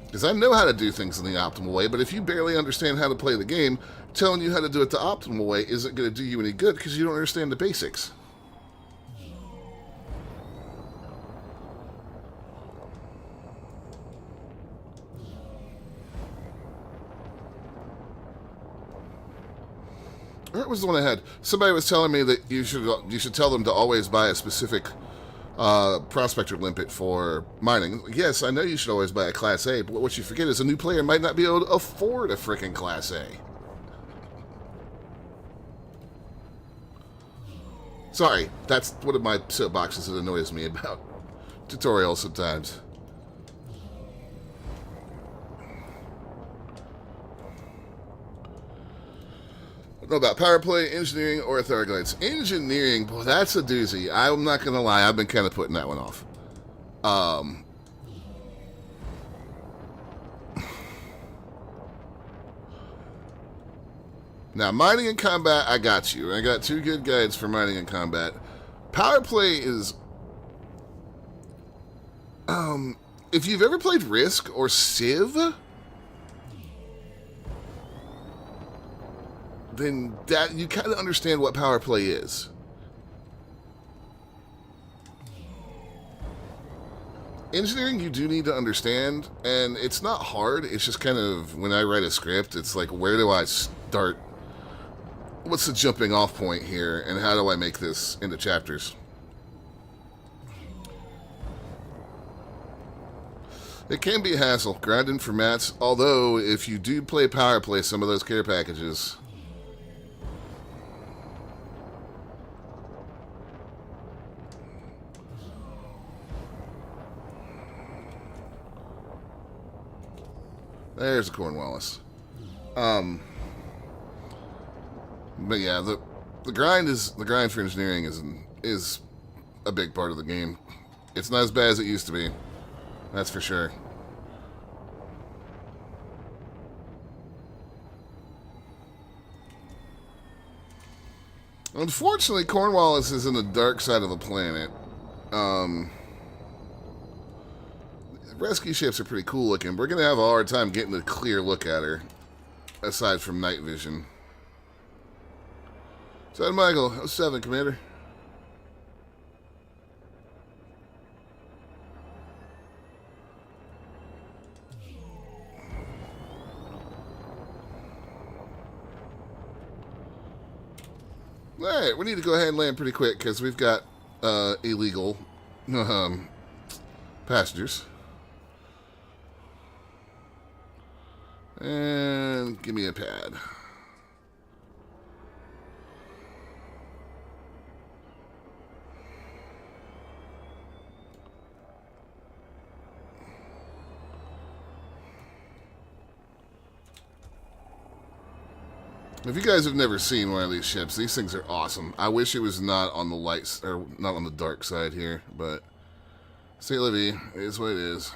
[SPEAKER 1] Because I know how to do things in the optimal way, but if you barely understand how to play the game, telling you how to do it the optimal way isn't going to do you any good because you don't understand the basics. That was the one I had. Somebody was telling me that you should tell them to always buy a specific prospector limpet for mining. Yes, I know you should always buy a Class A, but what you forget is a new player might not be able to afford a freaking Class A. Sorry, that's one of my soapboxes that annoys me about tutorials sometimes. I don't know about power play, engineering, or Thargoids. Engineering, boy, that's a doozy. I'm not going to lie, I've been kind of putting that one off. Now, mining and combat, I got you. I got 2 good guides for mining and combat. Power play is... if you've ever played Risk or Civ, then that you kind of understand what power play is. Engineering you do need to understand, and it's not hard. It's just kind of, when I write a script, it's like, where do I start? What's the jumping off point here, and how do I make this into chapters? It can be a hassle, grinding for mats, although if you do play power play some of those care packages... There's a Cornwallis. But yeah, the grind for engineering is a big part of the game. It's not as bad as it used to be. That's for sure. Unfortunately, Cornwallis is in the dark side of the planet. Rescue ships are pretty cool looking. We're going to have a hard time getting a clear look at her, aside from night vision. 7 Michael, 07, Commander. Alright, we need to go ahead and land pretty quick because we've got illegal passengers. And give me a pad. If you guys have never seen one of these ships, these things are awesome. I wish it was not on the lights, or not on the dark side here, but St. Livy is what it is.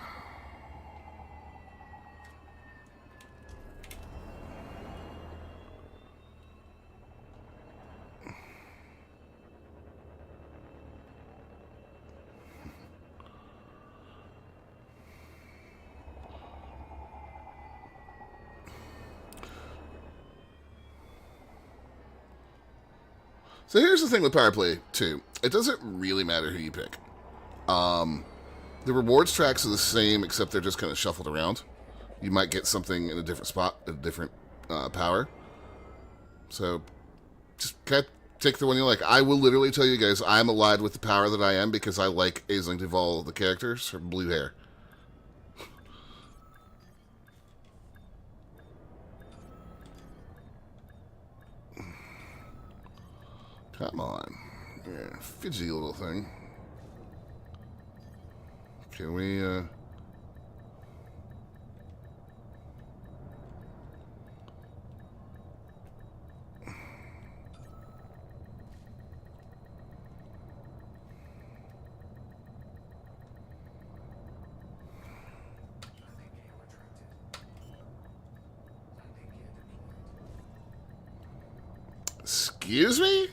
[SPEAKER 1] So here's the thing with Power Play 2. It doesn't really matter who you pick. The rewards tracks are the same, except they're just kind of shuffled around. You might get something in a different spot, a different power. So just kind of take the one you like. I will literally tell you guys, I'm allied with the power that I am because I like Aisling Duval, the characters, her blue hair. Come on. Yeah, fidgety little thing. Can we, Excuse me?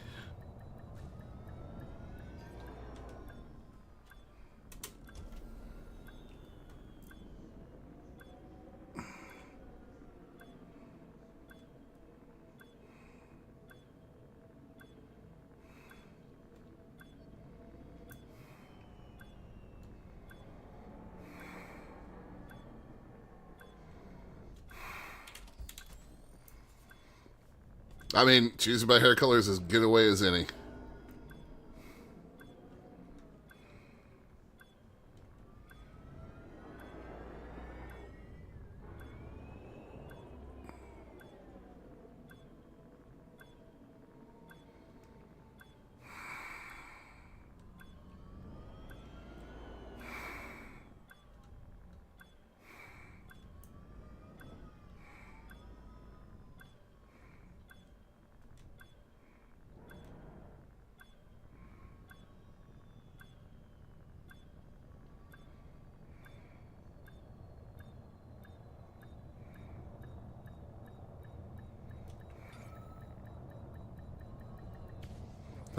[SPEAKER 1] I mean, choosing my hair color is as good a way as any.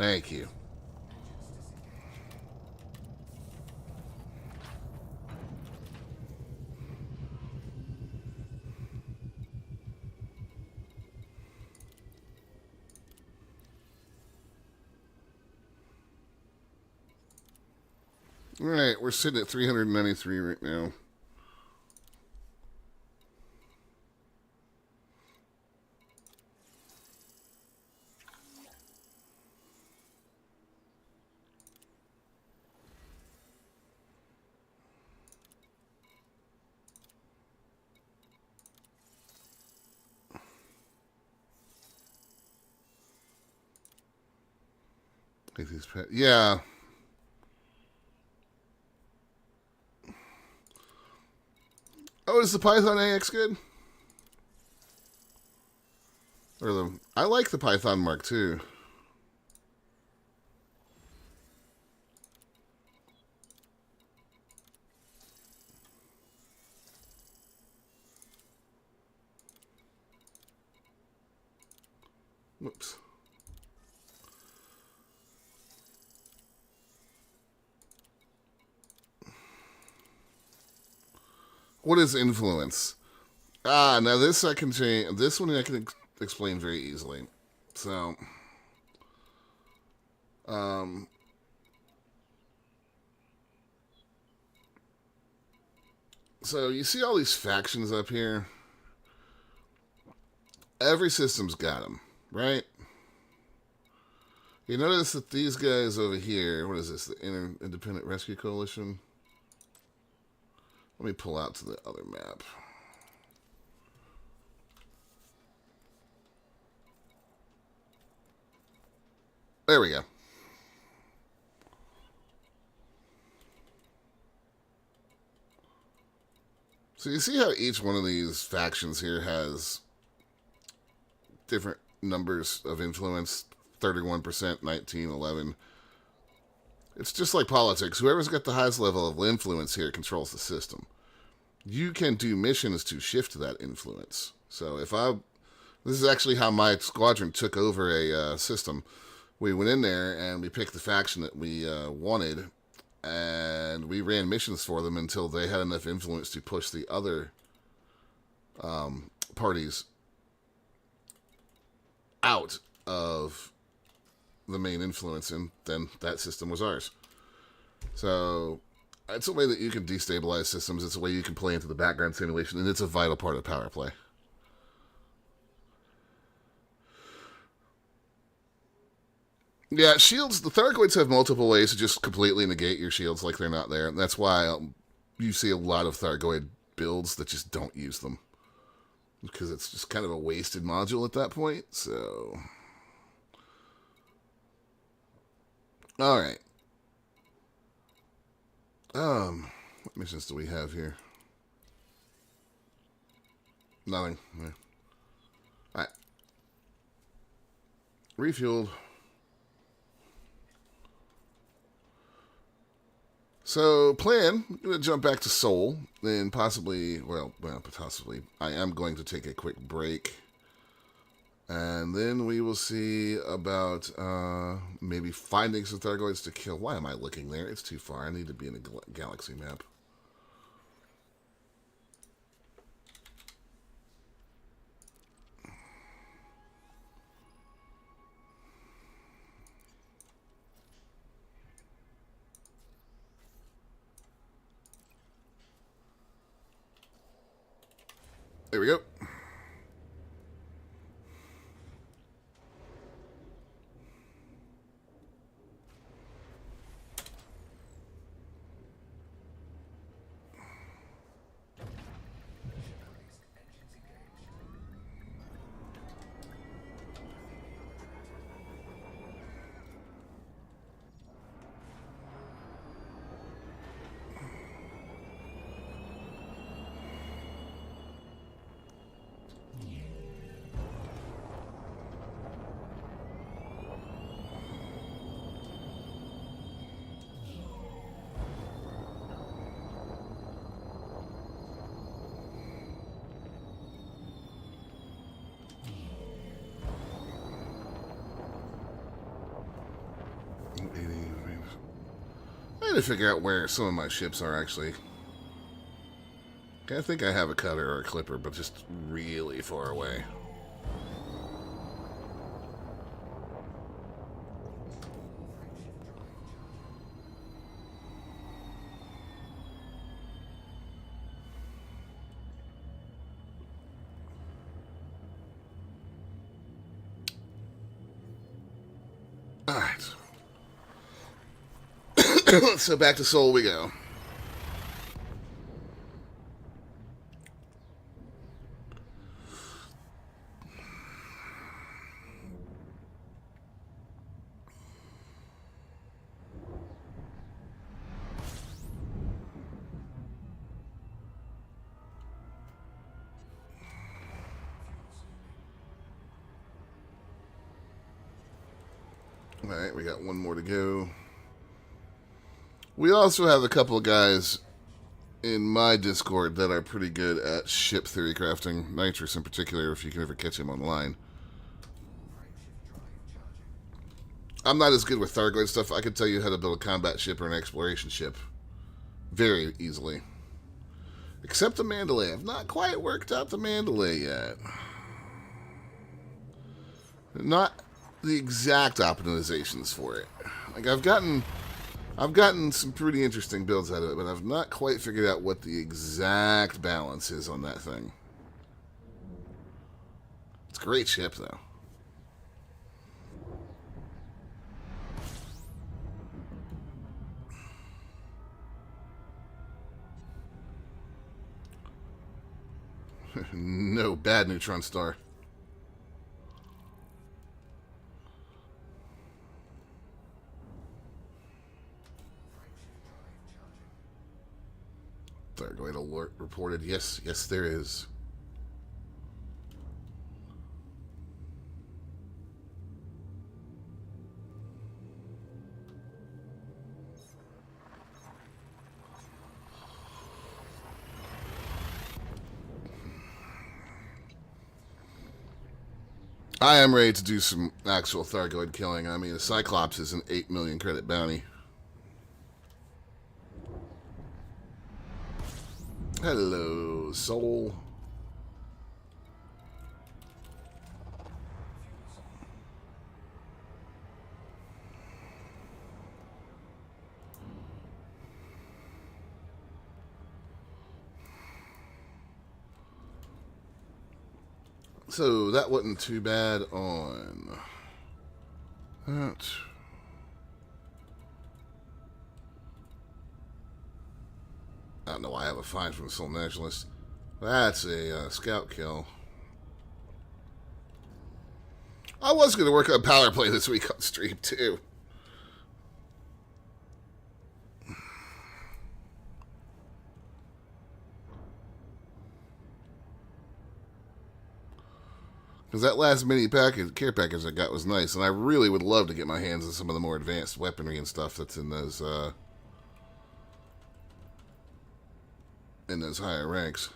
[SPEAKER 1] Thank you. All right, we're sitting at 393 right now. Yeah. Oh, is the Python AX good? Or I like the Python Mark II. Whoops. What is influence? Now this I can change. This one I can explain very easily. So, um, so you see all these factions up here? Every system's got them, right? You notice that these guys over here, what is this, the Independent Rescue Coalition? Let me pull out to the other map. There we go. So you see how each one of these factions here has different numbers of influence, 31%, 19, 11. It's just like politics. Whoever's got the highest level of influence here controls the system. You can do missions to shift that influence. So this is actually how my squadron took over a system. We went in there and we picked the faction that we wanted, and we ran missions for them until they had enough influence to push the other parties out of the main influence, and then that system was ours. So it's a way that you can destabilize systems. It's a way you can play into the background simulation, and it's a vital part of power play. Yeah, shields, the Thargoids have multiple ways to just completely negate your shields like they're not there. And that's why you see a lot of Thargoid builds that just don't use them. Because it's just kind of a wasted module at that point, so... Alright. What missions do we have here? Nothing. Yeah. Alright. Refueled. So, plan, I'm going to jump back to Seoul, then possibly, I am going to take a quick break. And then we will see about maybe finding some Thargoids to kill. Why am I looking there? It's too far. I need to be in a galaxy map. There we go. trying to figure out where some of my ships are, actually. I think I have a cutter or a clipper, but just really far away. Alright. So back to Seoul we go. Alright, we got one more to go. We also have a couple of guys in my Discord that are pretty good at ship theory crafting. Nitrous in particular, if you can ever catch him online. I'm not as good with Thargoid stuff. I can tell you how to build a combat ship or an exploration ship very easily. Except the Mandalay. I've not quite worked out the Mandalay yet. Not the exact optimizations for it. Like I've gotten some pretty interesting builds out of it, but I've not quite figured out what the exact balance is on that thing. It's a great ship, though. No, bad neutron star. Thargoid alert reported. Yes, yes, there is. I am ready to do some actual Thargoid killing. I mean, the Cyclops is an 8 million credit bounty. Hello, soul. So that wasn't too bad on that. I don't know why I have a find from the Soul Nationalist. That's a scout kill. I was going to work on power play this week on stream, too. Because that last mini package, care package I got was nice, and I really would love to get my hands on some of the more advanced weaponry and stuff that's in those higher ranks.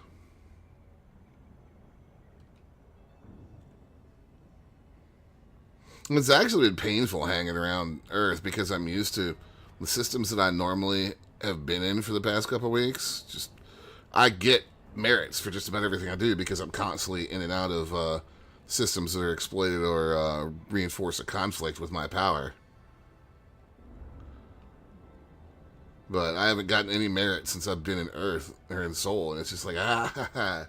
[SPEAKER 1] It's actually been painful hanging around Earth because I'm used to the systems that I normally have been in for the past couple of weeks. Just I get merits for just about everything I do because I'm constantly in and out of systems that are exploited or reinforce a conflict with my power. But I haven't gotten any merit since I've been in Earth or in Soul, and it's just like ah.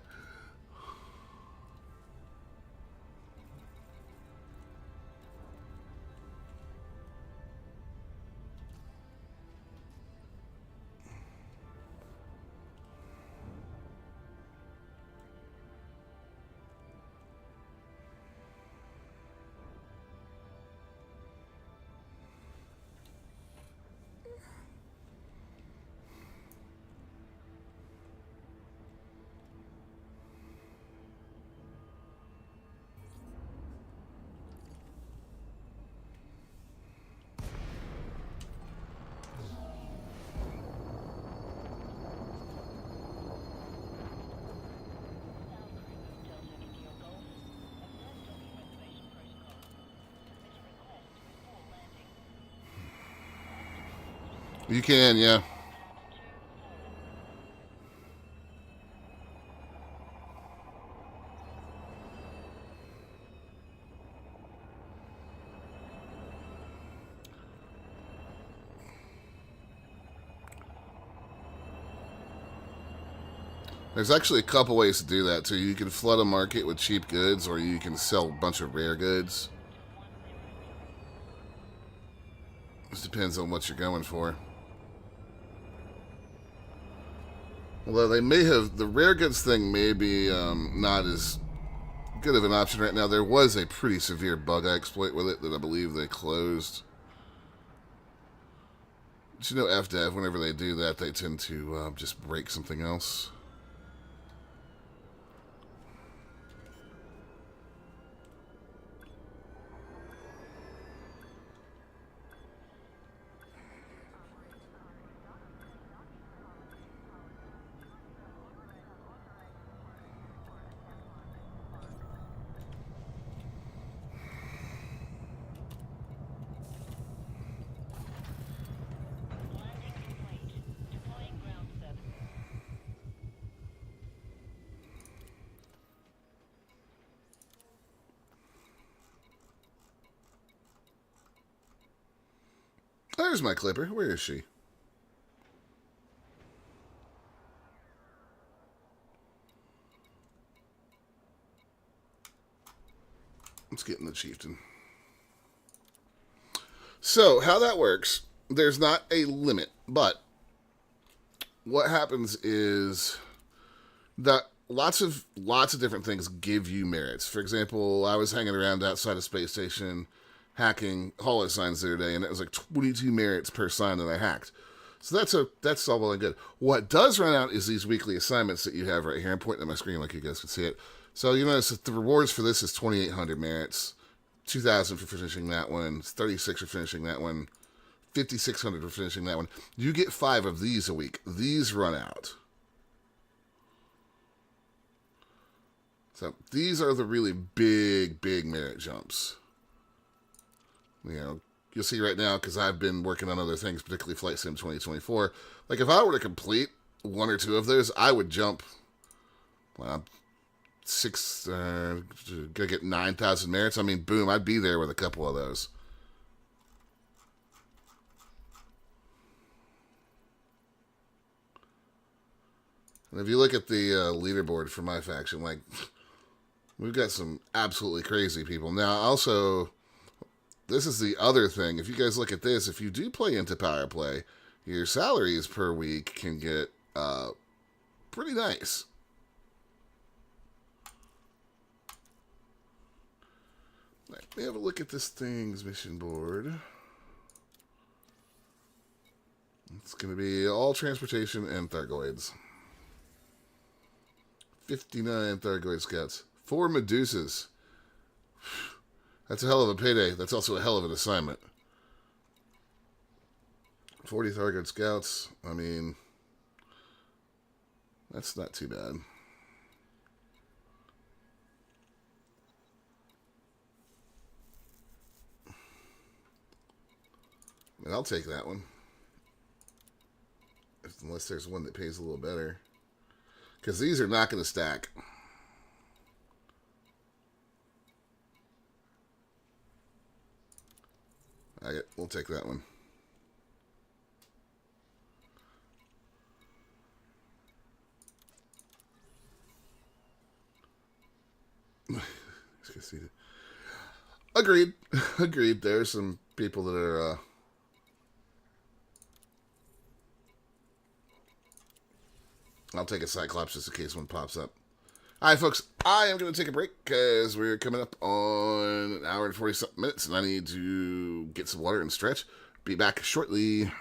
[SPEAKER 1] You can, yeah. There's actually a couple ways to do that too. You can flood a market with cheap goods, or you can sell a bunch of rare goods. Just depends on what you're going for. Although they may have, the rare goods thing may be not as good of an option right now. There was a pretty severe bug exploit with it that I believe they closed. But you know, FDev, whenever they do that, they tend to just break something else.
[SPEAKER 2] Landing complete. Deploying ground service.
[SPEAKER 1] There's my Clipper. Where is she? Let's get in the chieftain. So, how that works, there's not a limit, but what happens is that lots of different things give you merits. For example, I was hanging around outside a space station hacking holo signs the other day, and it was like 22 merits per sign that I hacked. So that's all well and good. What does run out is these weekly assignments that you have right here. I'm pointing at my screen like you guys can see it. So you notice that the rewards for this is 2,800 merits, 2,000 for finishing that one, 36 for finishing that one, 5,600 for finishing that one. You get 5 of these a week. These run out. So these are the really big merit jumps. You know, you'll see right now, because I've been working on other things, particularly Flight Sim 2024. Like, if I were to complete 1 or 2 of those, I would jump, well, gonna get 9,000 merits. I mean, boom, I'd be there with a couple of those. And if you look at the leaderboard for my faction, like, we've got some absolutely crazy people. Now, also, this is the other thing. If you guys look at this, if you do play into Power Play, your salaries per week can get pretty nice. Let me have a look at this thing's mission board. It's going to be all transportation and Thargoids. 59 Thargoid scouts. 4 Medusas. That's a hell of a payday. That's also a hell of an assignment. 40 Thargoid scouts. I mean, that's not too bad. I mean, I'll take that one. Unless there's one that pays a little better. Because these are not going to stack. We'll take that one. Agreed. Agreed. There's some people that are... I'll take a Cyclops just in case one pops up. All right, folks. I am going to take a break because we're coming up on an hour and 40-something minutes, and I need to get some water and stretch. Be back shortly.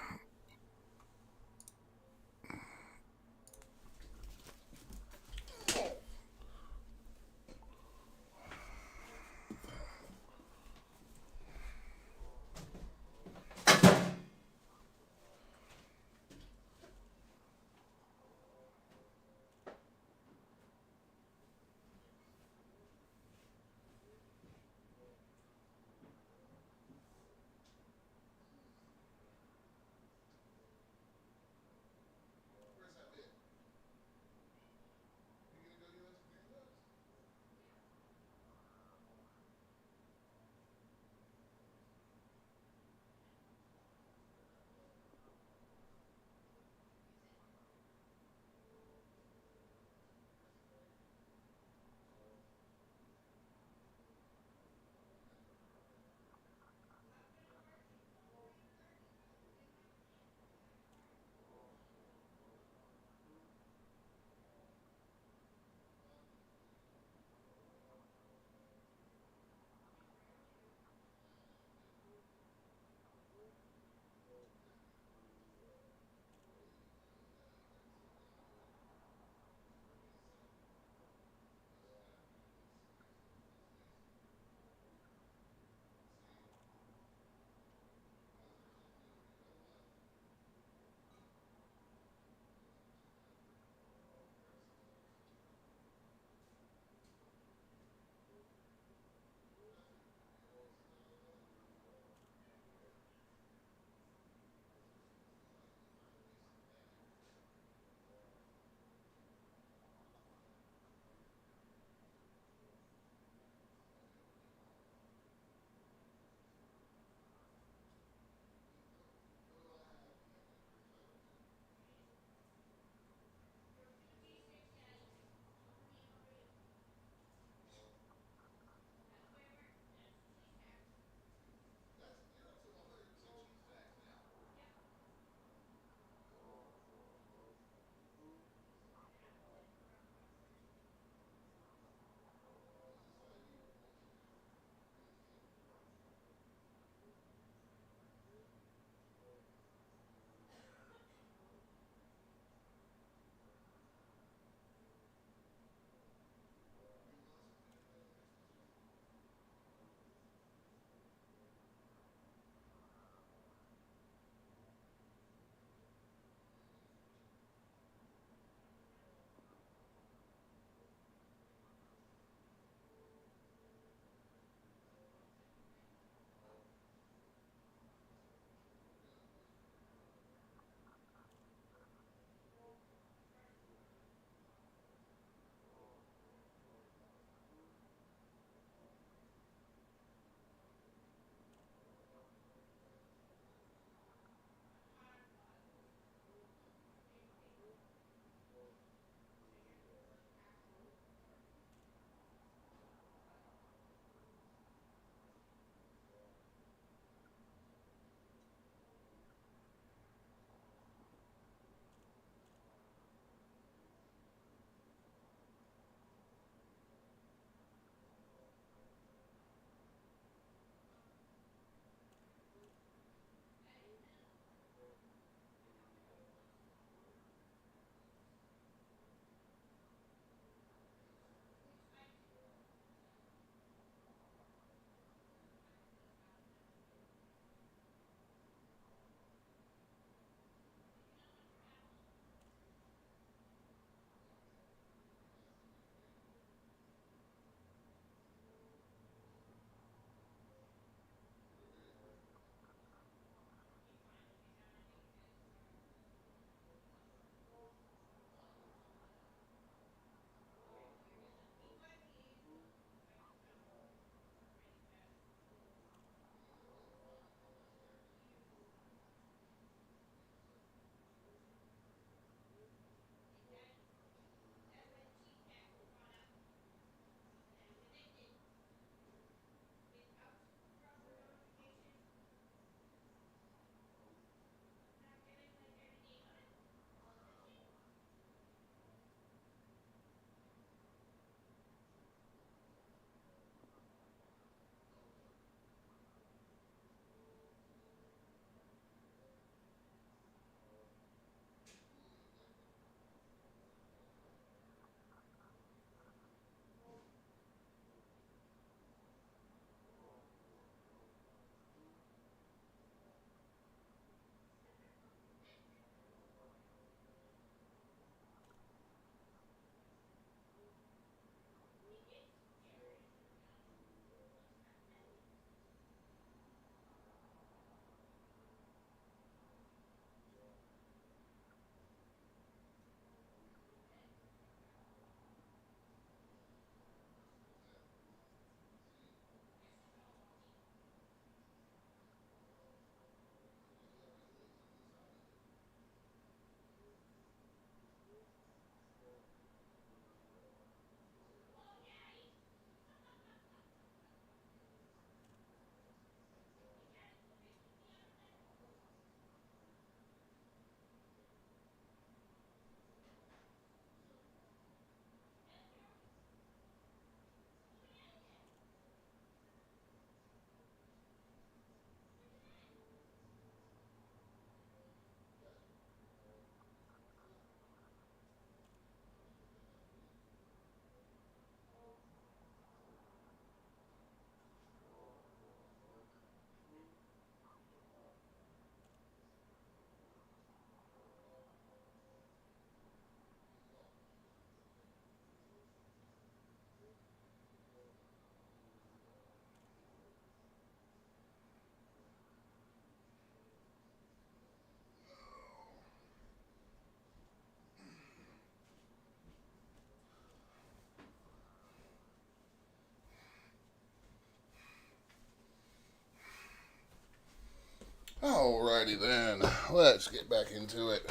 [SPEAKER 1] Alrighty then. Let's get back into it.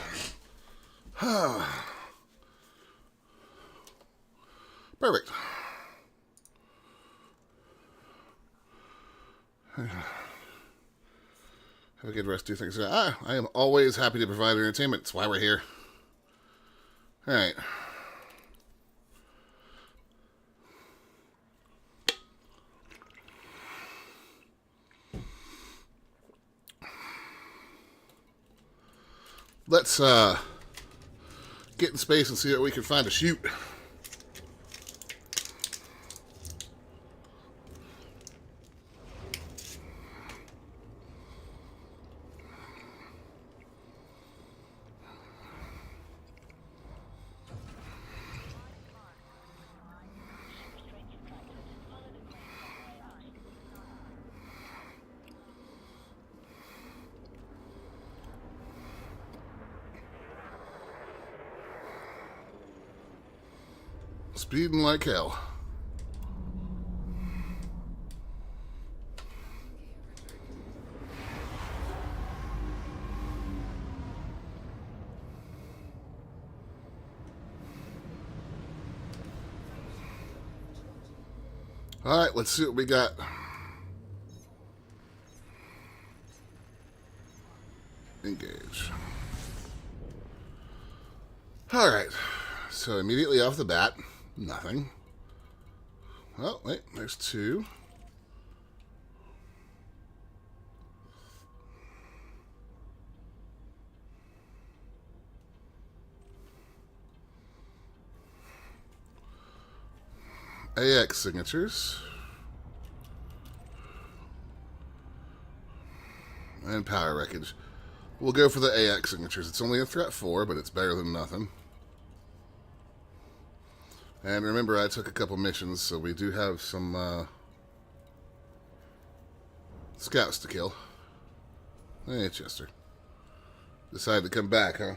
[SPEAKER 1] Perfect. Have a good rest. Do things. I am always happy to provide entertainment. That's why we're here. All right. Let's get in space and see what we can find to shoot.
[SPEAKER 2] Restraints retracted. Follow the green runway out.
[SPEAKER 1] Speeding like hell. All right, let's see what we got. Engage. All right, so immediately off the bat, nothing. Oh, wait, there's two. AX signatures. And power wreckage. We'll go for the AX signatures. It's only a threat 4, but it's better than nothing. And remember, I took a couple missions, so we do have some scouts to kill. Hey, Chester. Decided to come back, huh?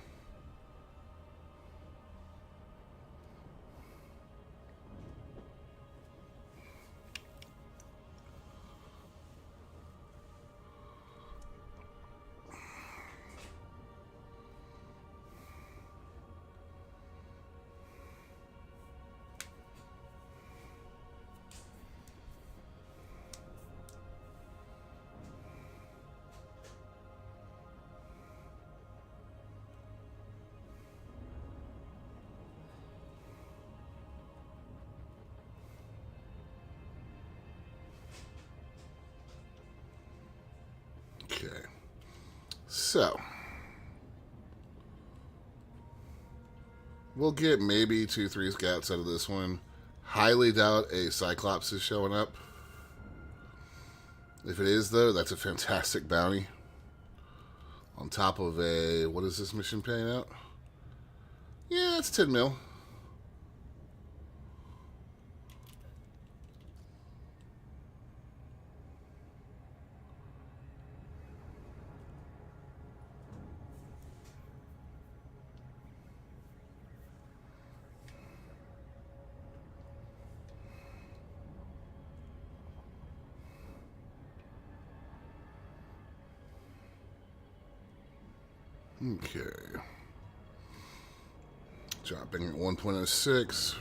[SPEAKER 1] Okay. So. We'll get maybe 2-3 scouts out of this one. Highly doubt a Cyclops is showing up. If it is, though, that's a fantastic bounty. On top of a... What is this mission paying out? Yeah, it's 10 mil. Okay. Dropping at 1.06.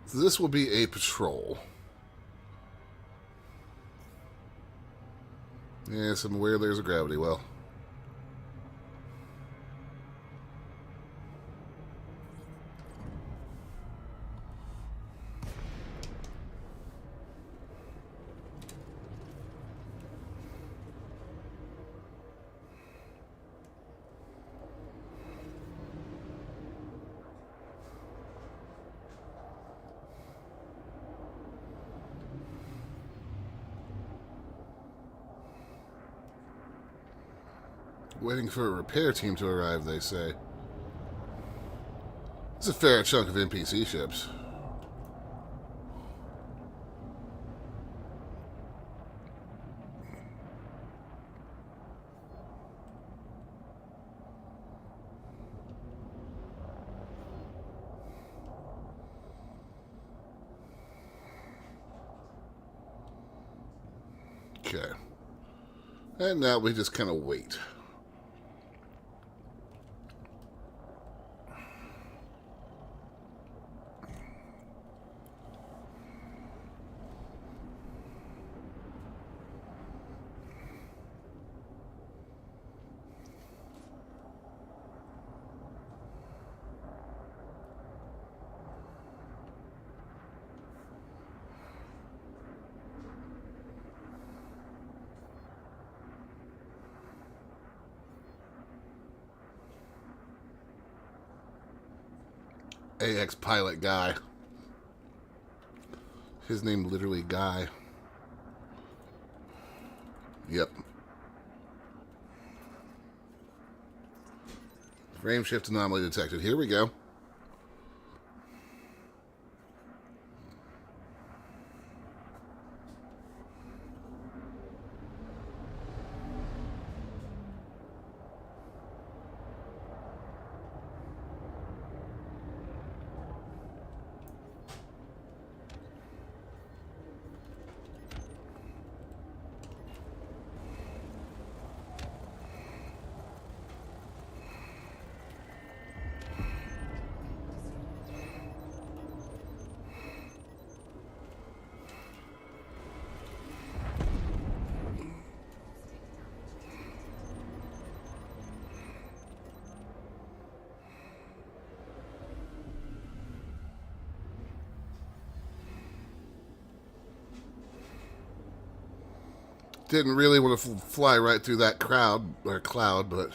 [SPEAKER 1] So this will be a patrol. Yes, I'm aware there's a gravity well. Waiting for a repair team to arrive, they say. It's a fair chunk of NPC ships. Okay. And now we just kind of wait. AX pilot guy. His name literally Guy. Yep. Frame shift anomaly detected. Here we go. Didn't really want to fly right through that crowd or cloud, but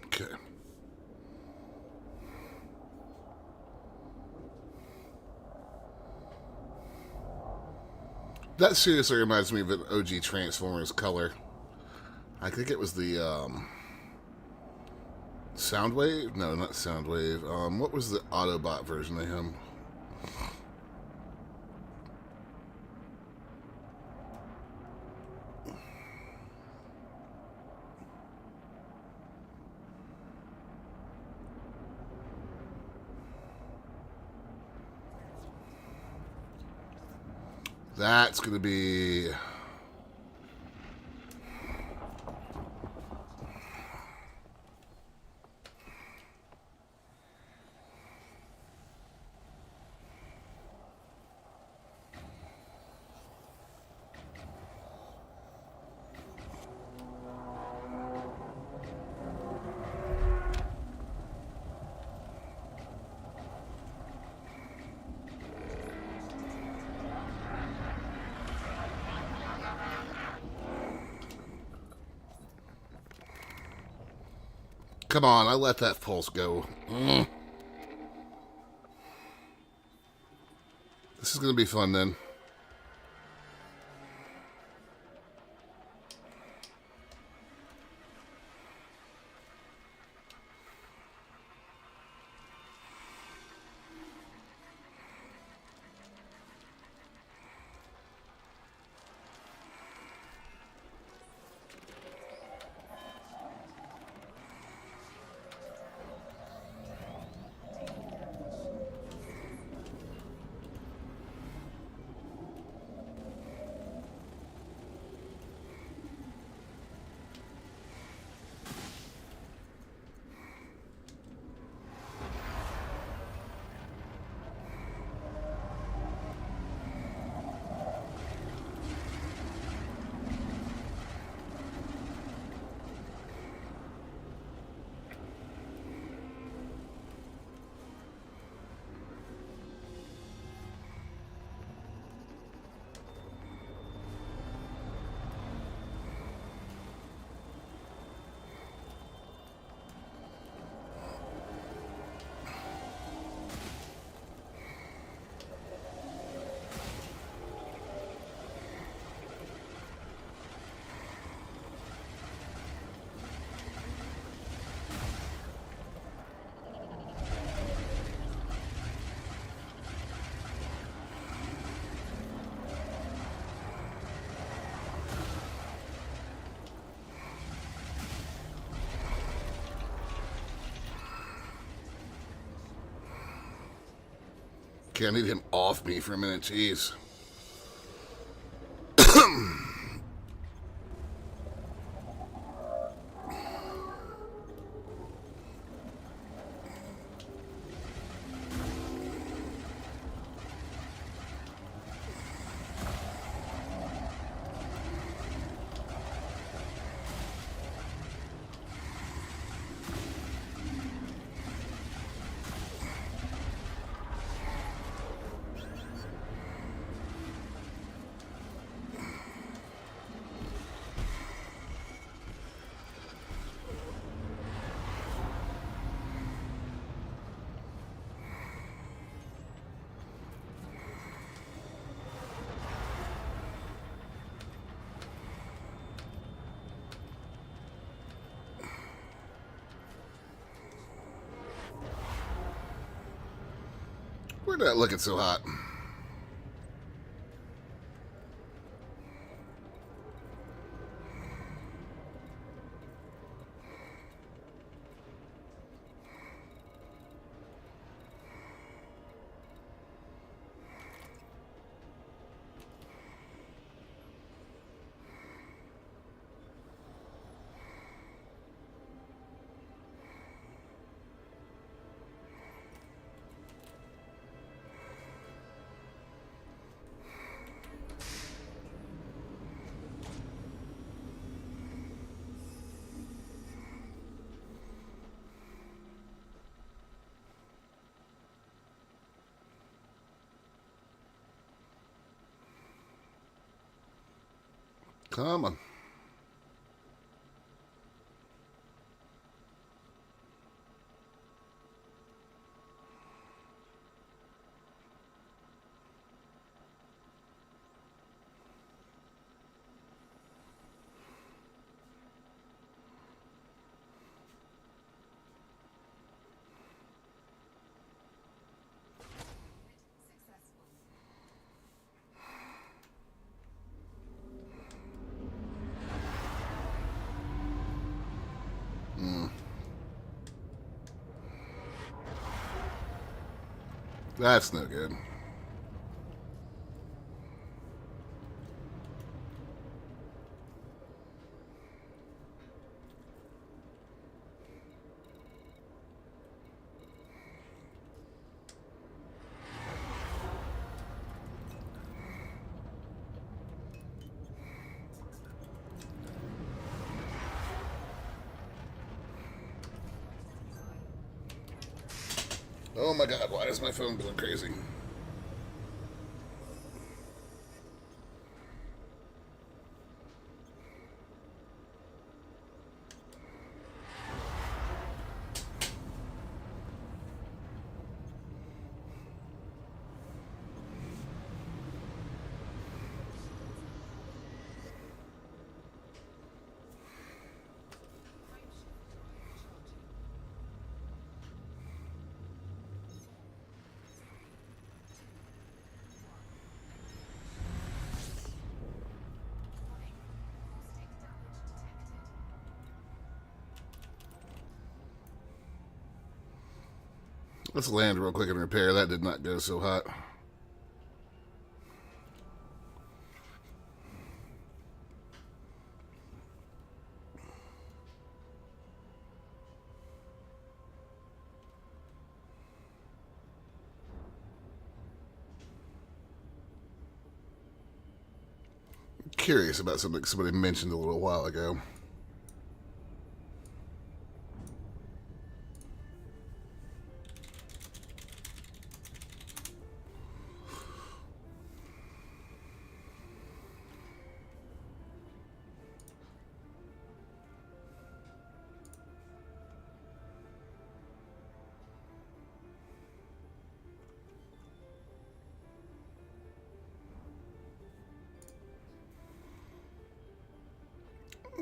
[SPEAKER 1] okay. That seriously reminds me of an OG Transformers color. I think it was the Soundwave? No, not Soundwave. What was the Autobot version of him? That's going to be... Come on, I let that pulse go. This is going to be fun then. Okay, I need him off me for a minute. Jeez. We're not looking so hot. Come on.
[SPEAKER 4] Successful.
[SPEAKER 1] That's no good. Oh my god, why is my phone going crazy?
[SPEAKER 4] Caustic damage detected.
[SPEAKER 1] Let's land real quick and repair. That did not go so hot. Curious about something somebody mentioned a little while ago.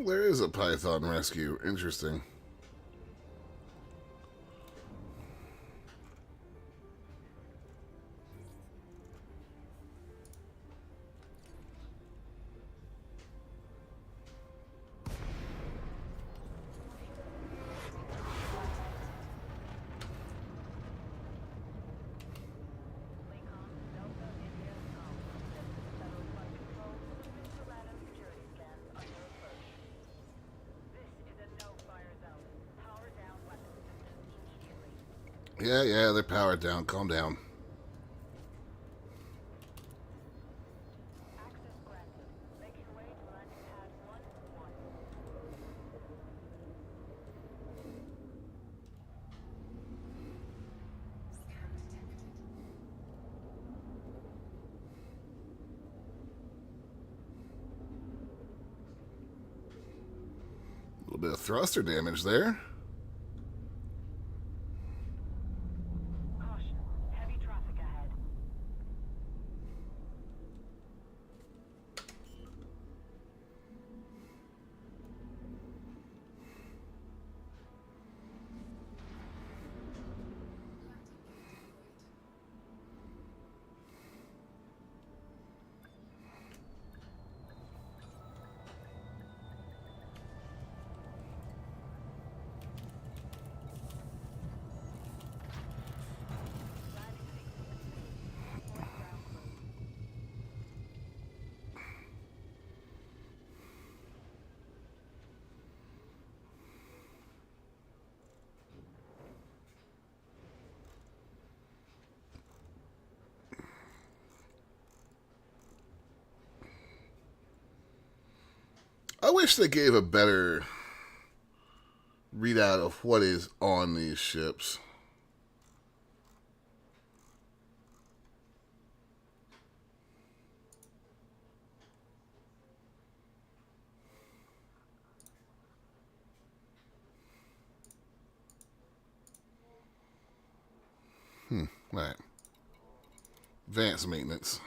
[SPEAKER 1] There is a Python rescue. Interesting. Yeah, they're powered down. Calm down.
[SPEAKER 2] Access granted. Make your way to landing pad 1-1.
[SPEAKER 4] Scan detected.
[SPEAKER 1] A little bit of thruster damage there.
[SPEAKER 2] Caution. Heavy traffic ahead.
[SPEAKER 4] Landing gear deployed.
[SPEAKER 2] Landing sequence complete. Report ground crew.
[SPEAKER 1] I wish they gave a better readout of what is on these ships. Right. Advanced maintenance.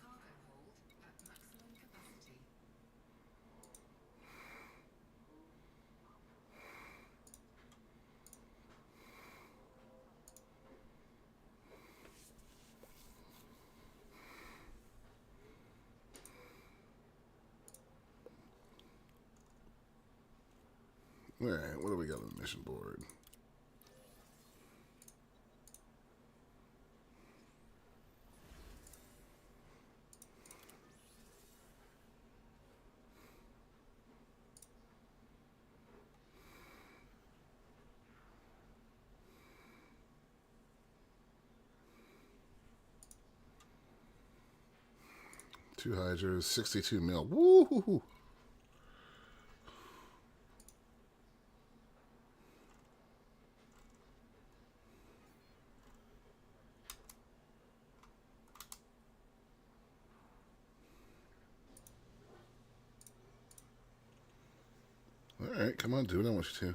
[SPEAKER 4] Cargo hold at maximum capacity.
[SPEAKER 1] Alright, what do we got on the mission board? Two hydras, 62 mil. Woo-hoo-hoo. Alright, come on, do it. I want you to.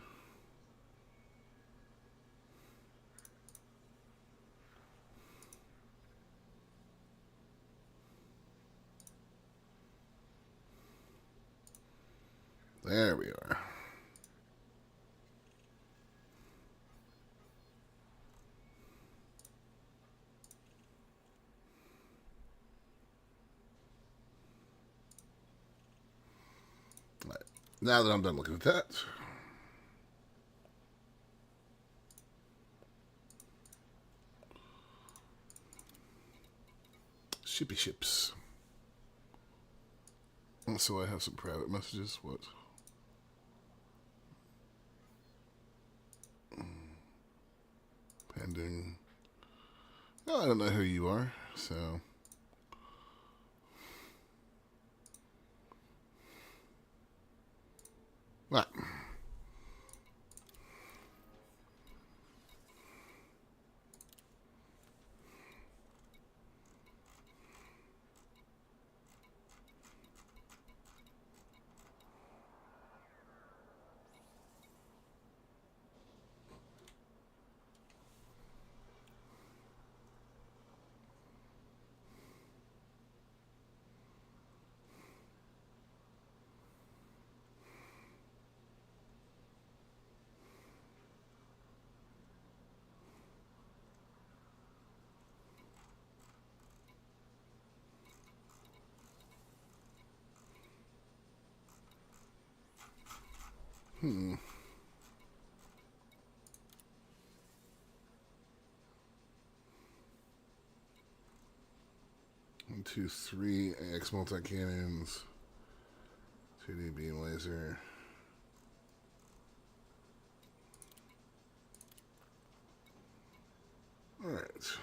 [SPEAKER 1] There we are. Right. Now that I'm done looking at that, shippy ships. Also, I have some private messages. What? Pending. Oh, I don't know who you are, so. Right. 2-3 AX multi-cannons. 2D beam laser. Alright.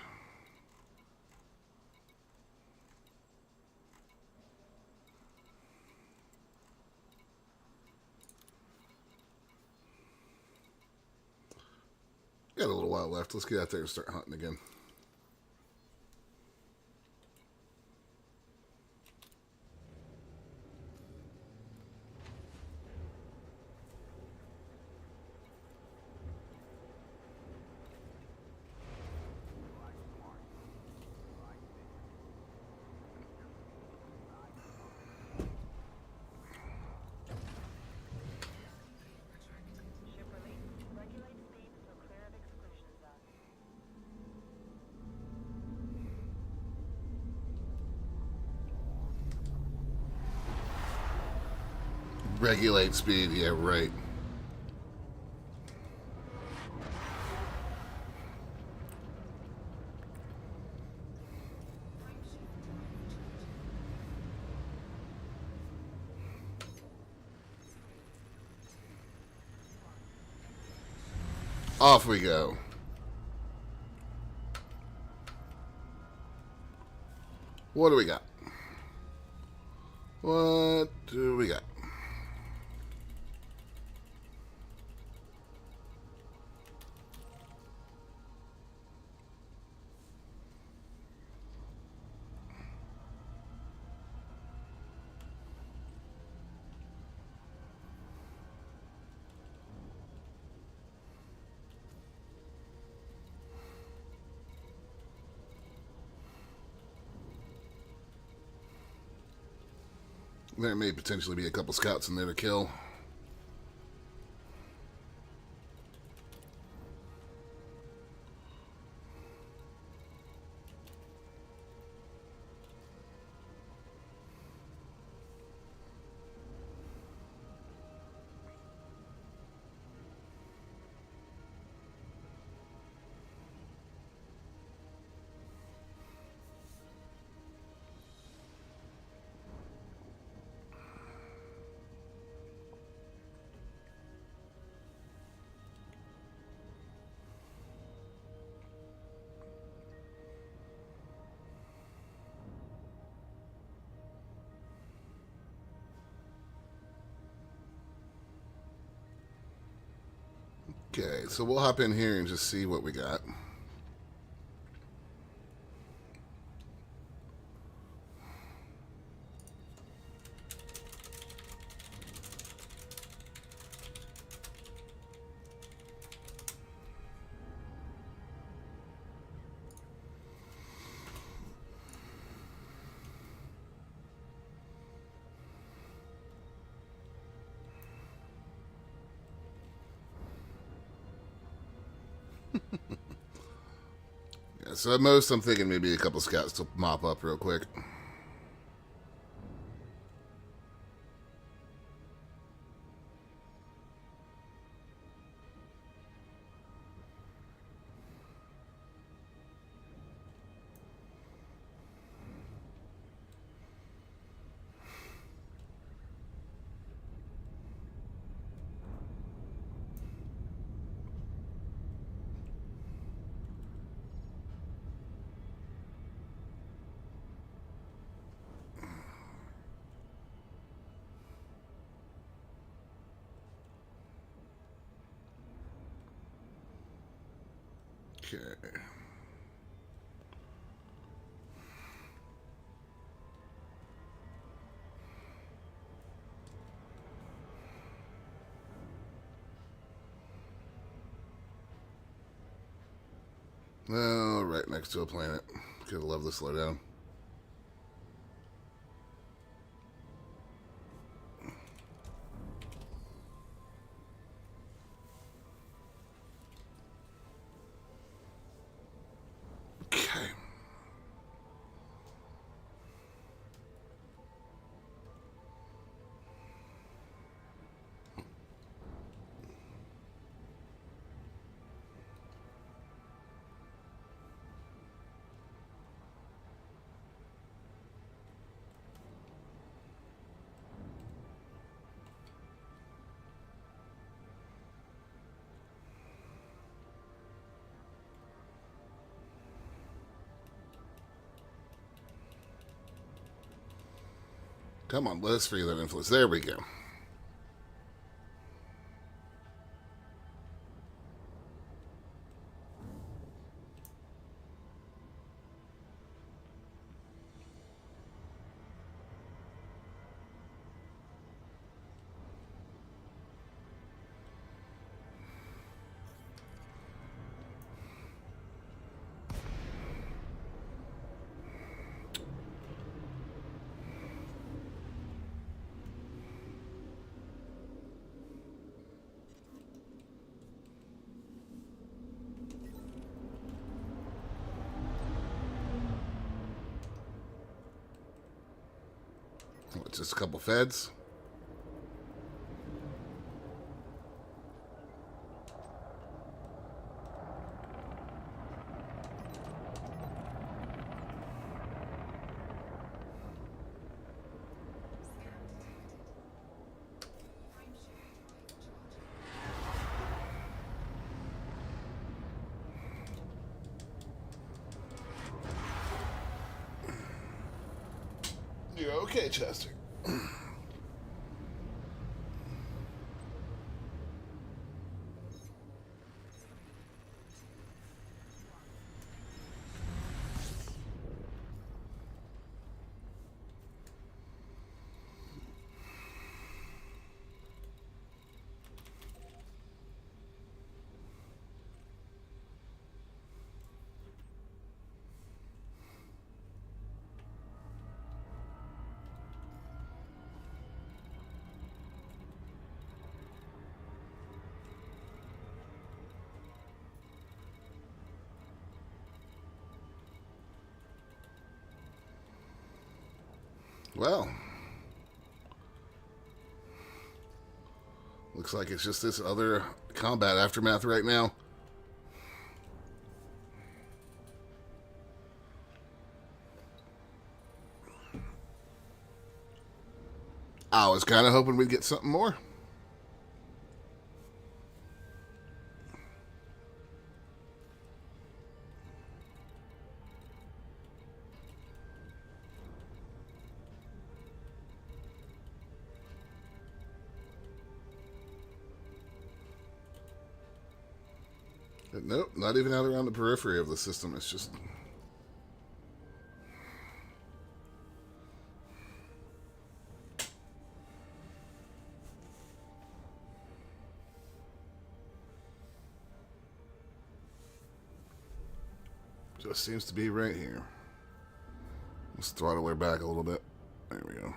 [SPEAKER 1] Got a little while left. Let's get out there and start hunting again.
[SPEAKER 2] Ship release. Regulate speed until clear of exclusion zone.
[SPEAKER 1] Regulate speed. Yeah, right. Off we go. What do we got? What do we got? There may potentially be a couple scouts in there to kill. Okay, so we'll hop in here and just see what we got. Yeah, so at most, I'm thinking maybe a couple scouts to mop up real quick. Okay. Oh, right next to a planet. Could love the slowdown. Okay. Come on, let us free that influence. There we go. Just a couple feds.
[SPEAKER 4] Scan detected. Frame shift right charging.
[SPEAKER 1] You're okay, Chester. Well, looks like it's just this other combat aftermath right now. I was kind of hoping we'd get something more. But nope, not even out around the periphery of the system. It's just... just seems to be right here. Let's throttle her back a little bit. There we go.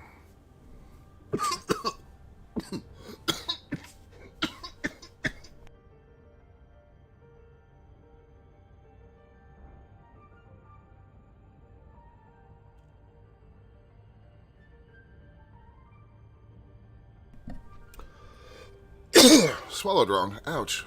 [SPEAKER 1] Swallowed wrong. Ouch.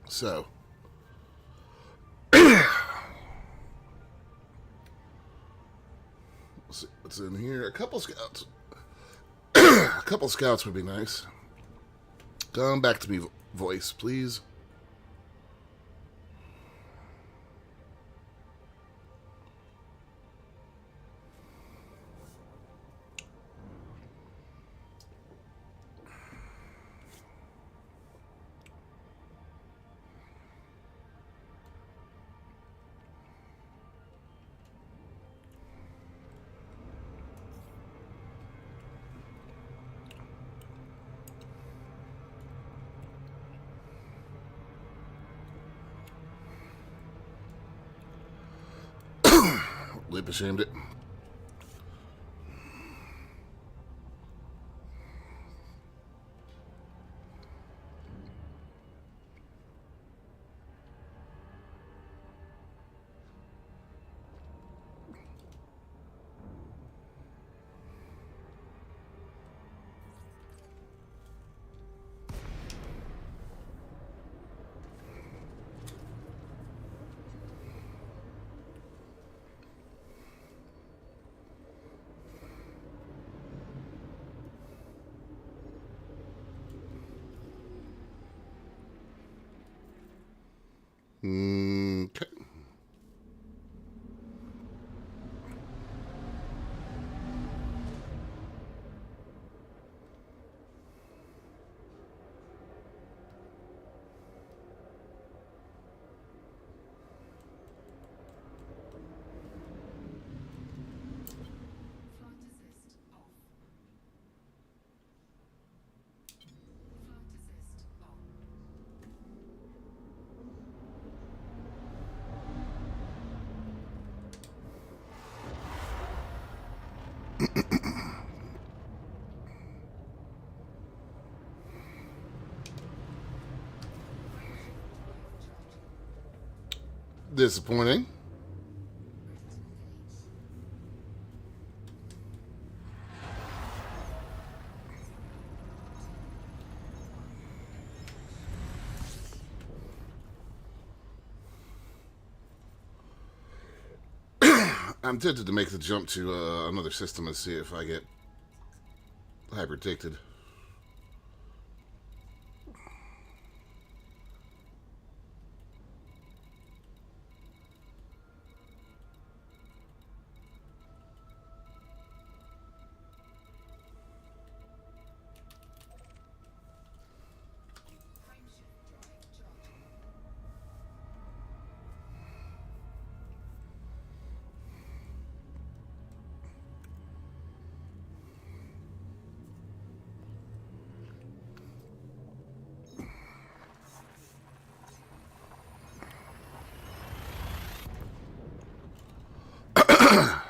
[SPEAKER 1] So, let's see what's in here. A couple scouts. A couple scouts would be nice. Come back to me, voice, please. Lip ashamed it. Okay.
[SPEAKER 4] Flight assist off. Flight assist on.
[SPEAKER 1] Disappointing. I'm tempted to make the jump to another system and see if I get hyperdicted.
[SPEAKER 4] Frameshift drive charging.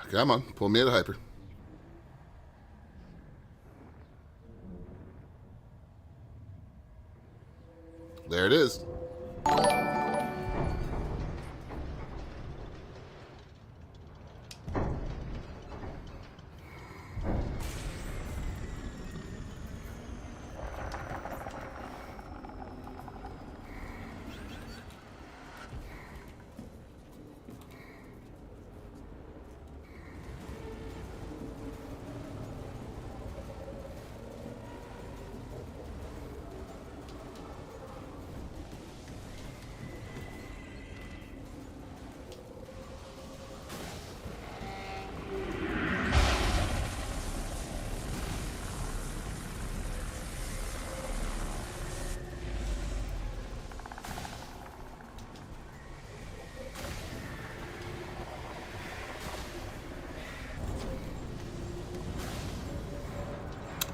[SPEAKER 1] Come on, pull me at a hyper. There it is.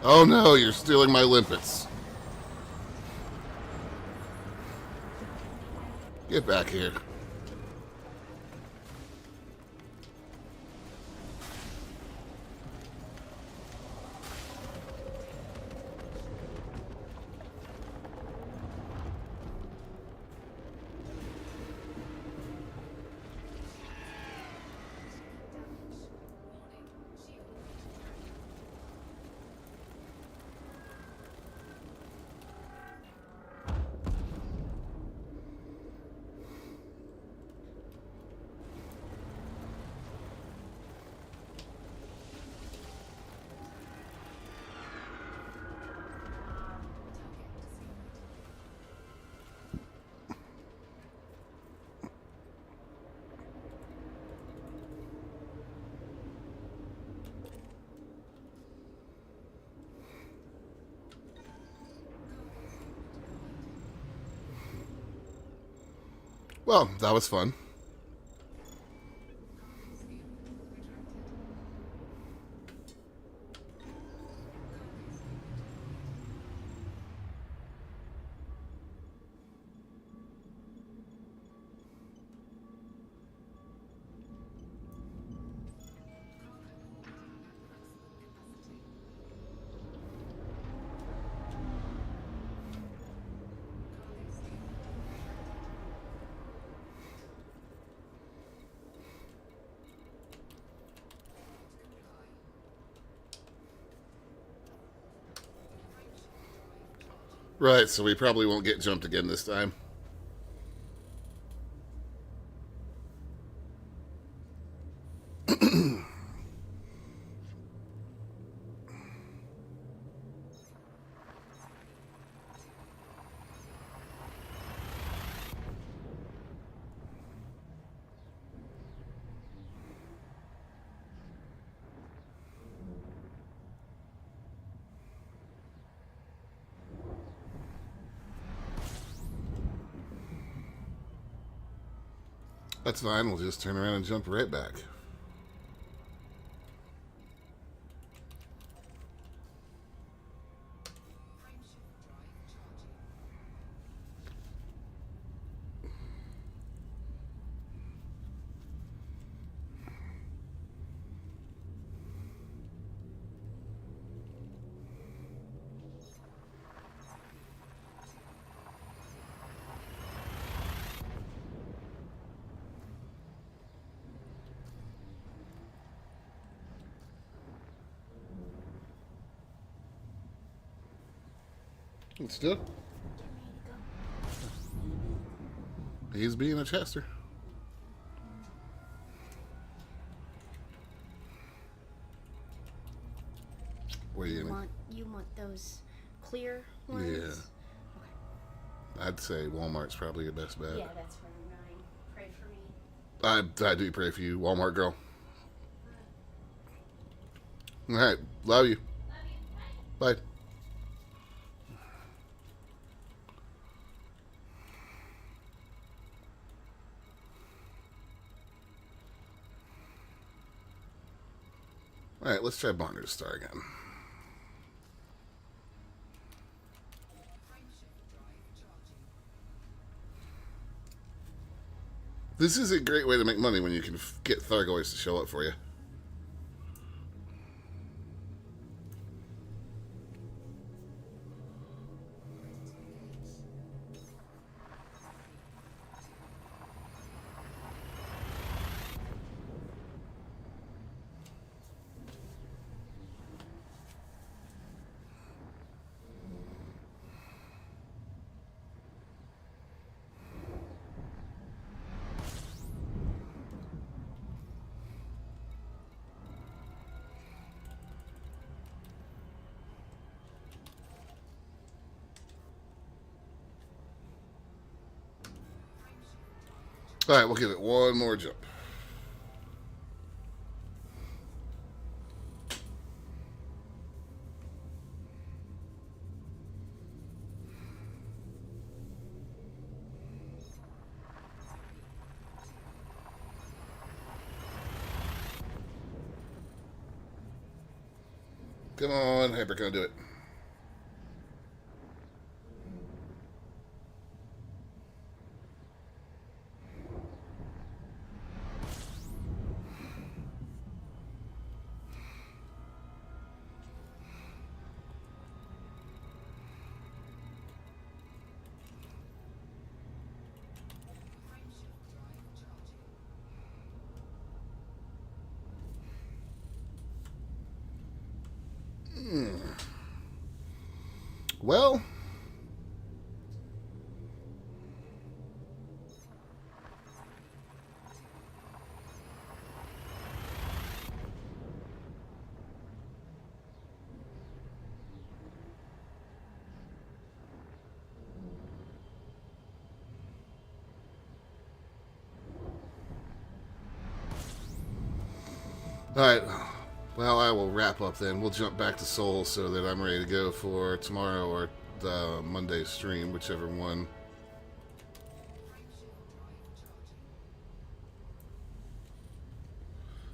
[SPEAKER 1] Oh no, you're stealing my limpets. Get back here.
[SPEAKER 4] Damage. Warning. Shield retracted. Target discovered.
[SPEAKER 1] Well, that was fun.
[SPEAKER 4] Cargo field retracted. Cargo field deployed. Cargo holding at maximum capacity. Cargo field retracted. Cannot comply. Frameshift drive charging.
[SPEAKER 1] Right, so we probably won't get jumped again this time. That's fine. We'll just turn around and jump right back.
[SPEAKER 4] Frameshift drive charging.
[SPEAKER 1] Let's do it. He's being a Chester. What do you mean?
[SPEAKER 6] You want those clear ones?
[SPEAKER 1] Yeah. I'd say Walmart's probably your best bet.
[SPEAKER 6] Yeah, that's where I'm going. Pray for me.
[SPEAKER 1] I do pray for you, Walmart girl. All right. Love you. Bye. All right, let's try Barnard Star again.
[SPEAKER 4] Frameshift drive charging.
[SPEAKER 1] This is a great way to make money when you can get Thargoids to show up for you. All right, we'll give it one more jump. Come on, Hyper, gonna do it.
[SPEAKER 4] Frameshift drive charging.
[SPEAKER 1] Well, all right. Well, I will wrap up then. We'll jump back to Seoul so that I'm ready to go for tomorrow or the Monday stream, whichever one.
[SPEAKER 4] Frameshift drive charging.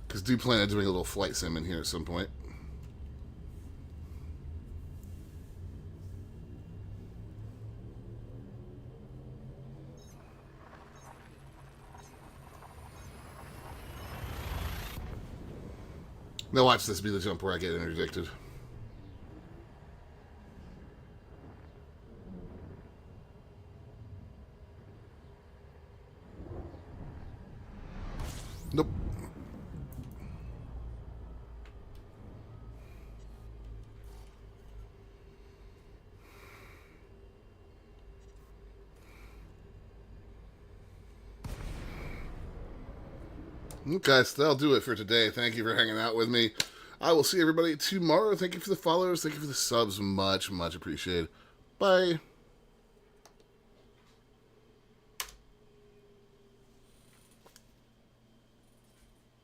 [SPEAKER 1] Because do plan on doing a little flight sim in here at some point. Now watch this be the jump where I get interdicted. Nope. Okay, so that'll do it for today. Thank you for hanging out with me. I will see everybody tomorrow. Thank you for the follows. Thank you for the subs. Much, much appreciated. Bye.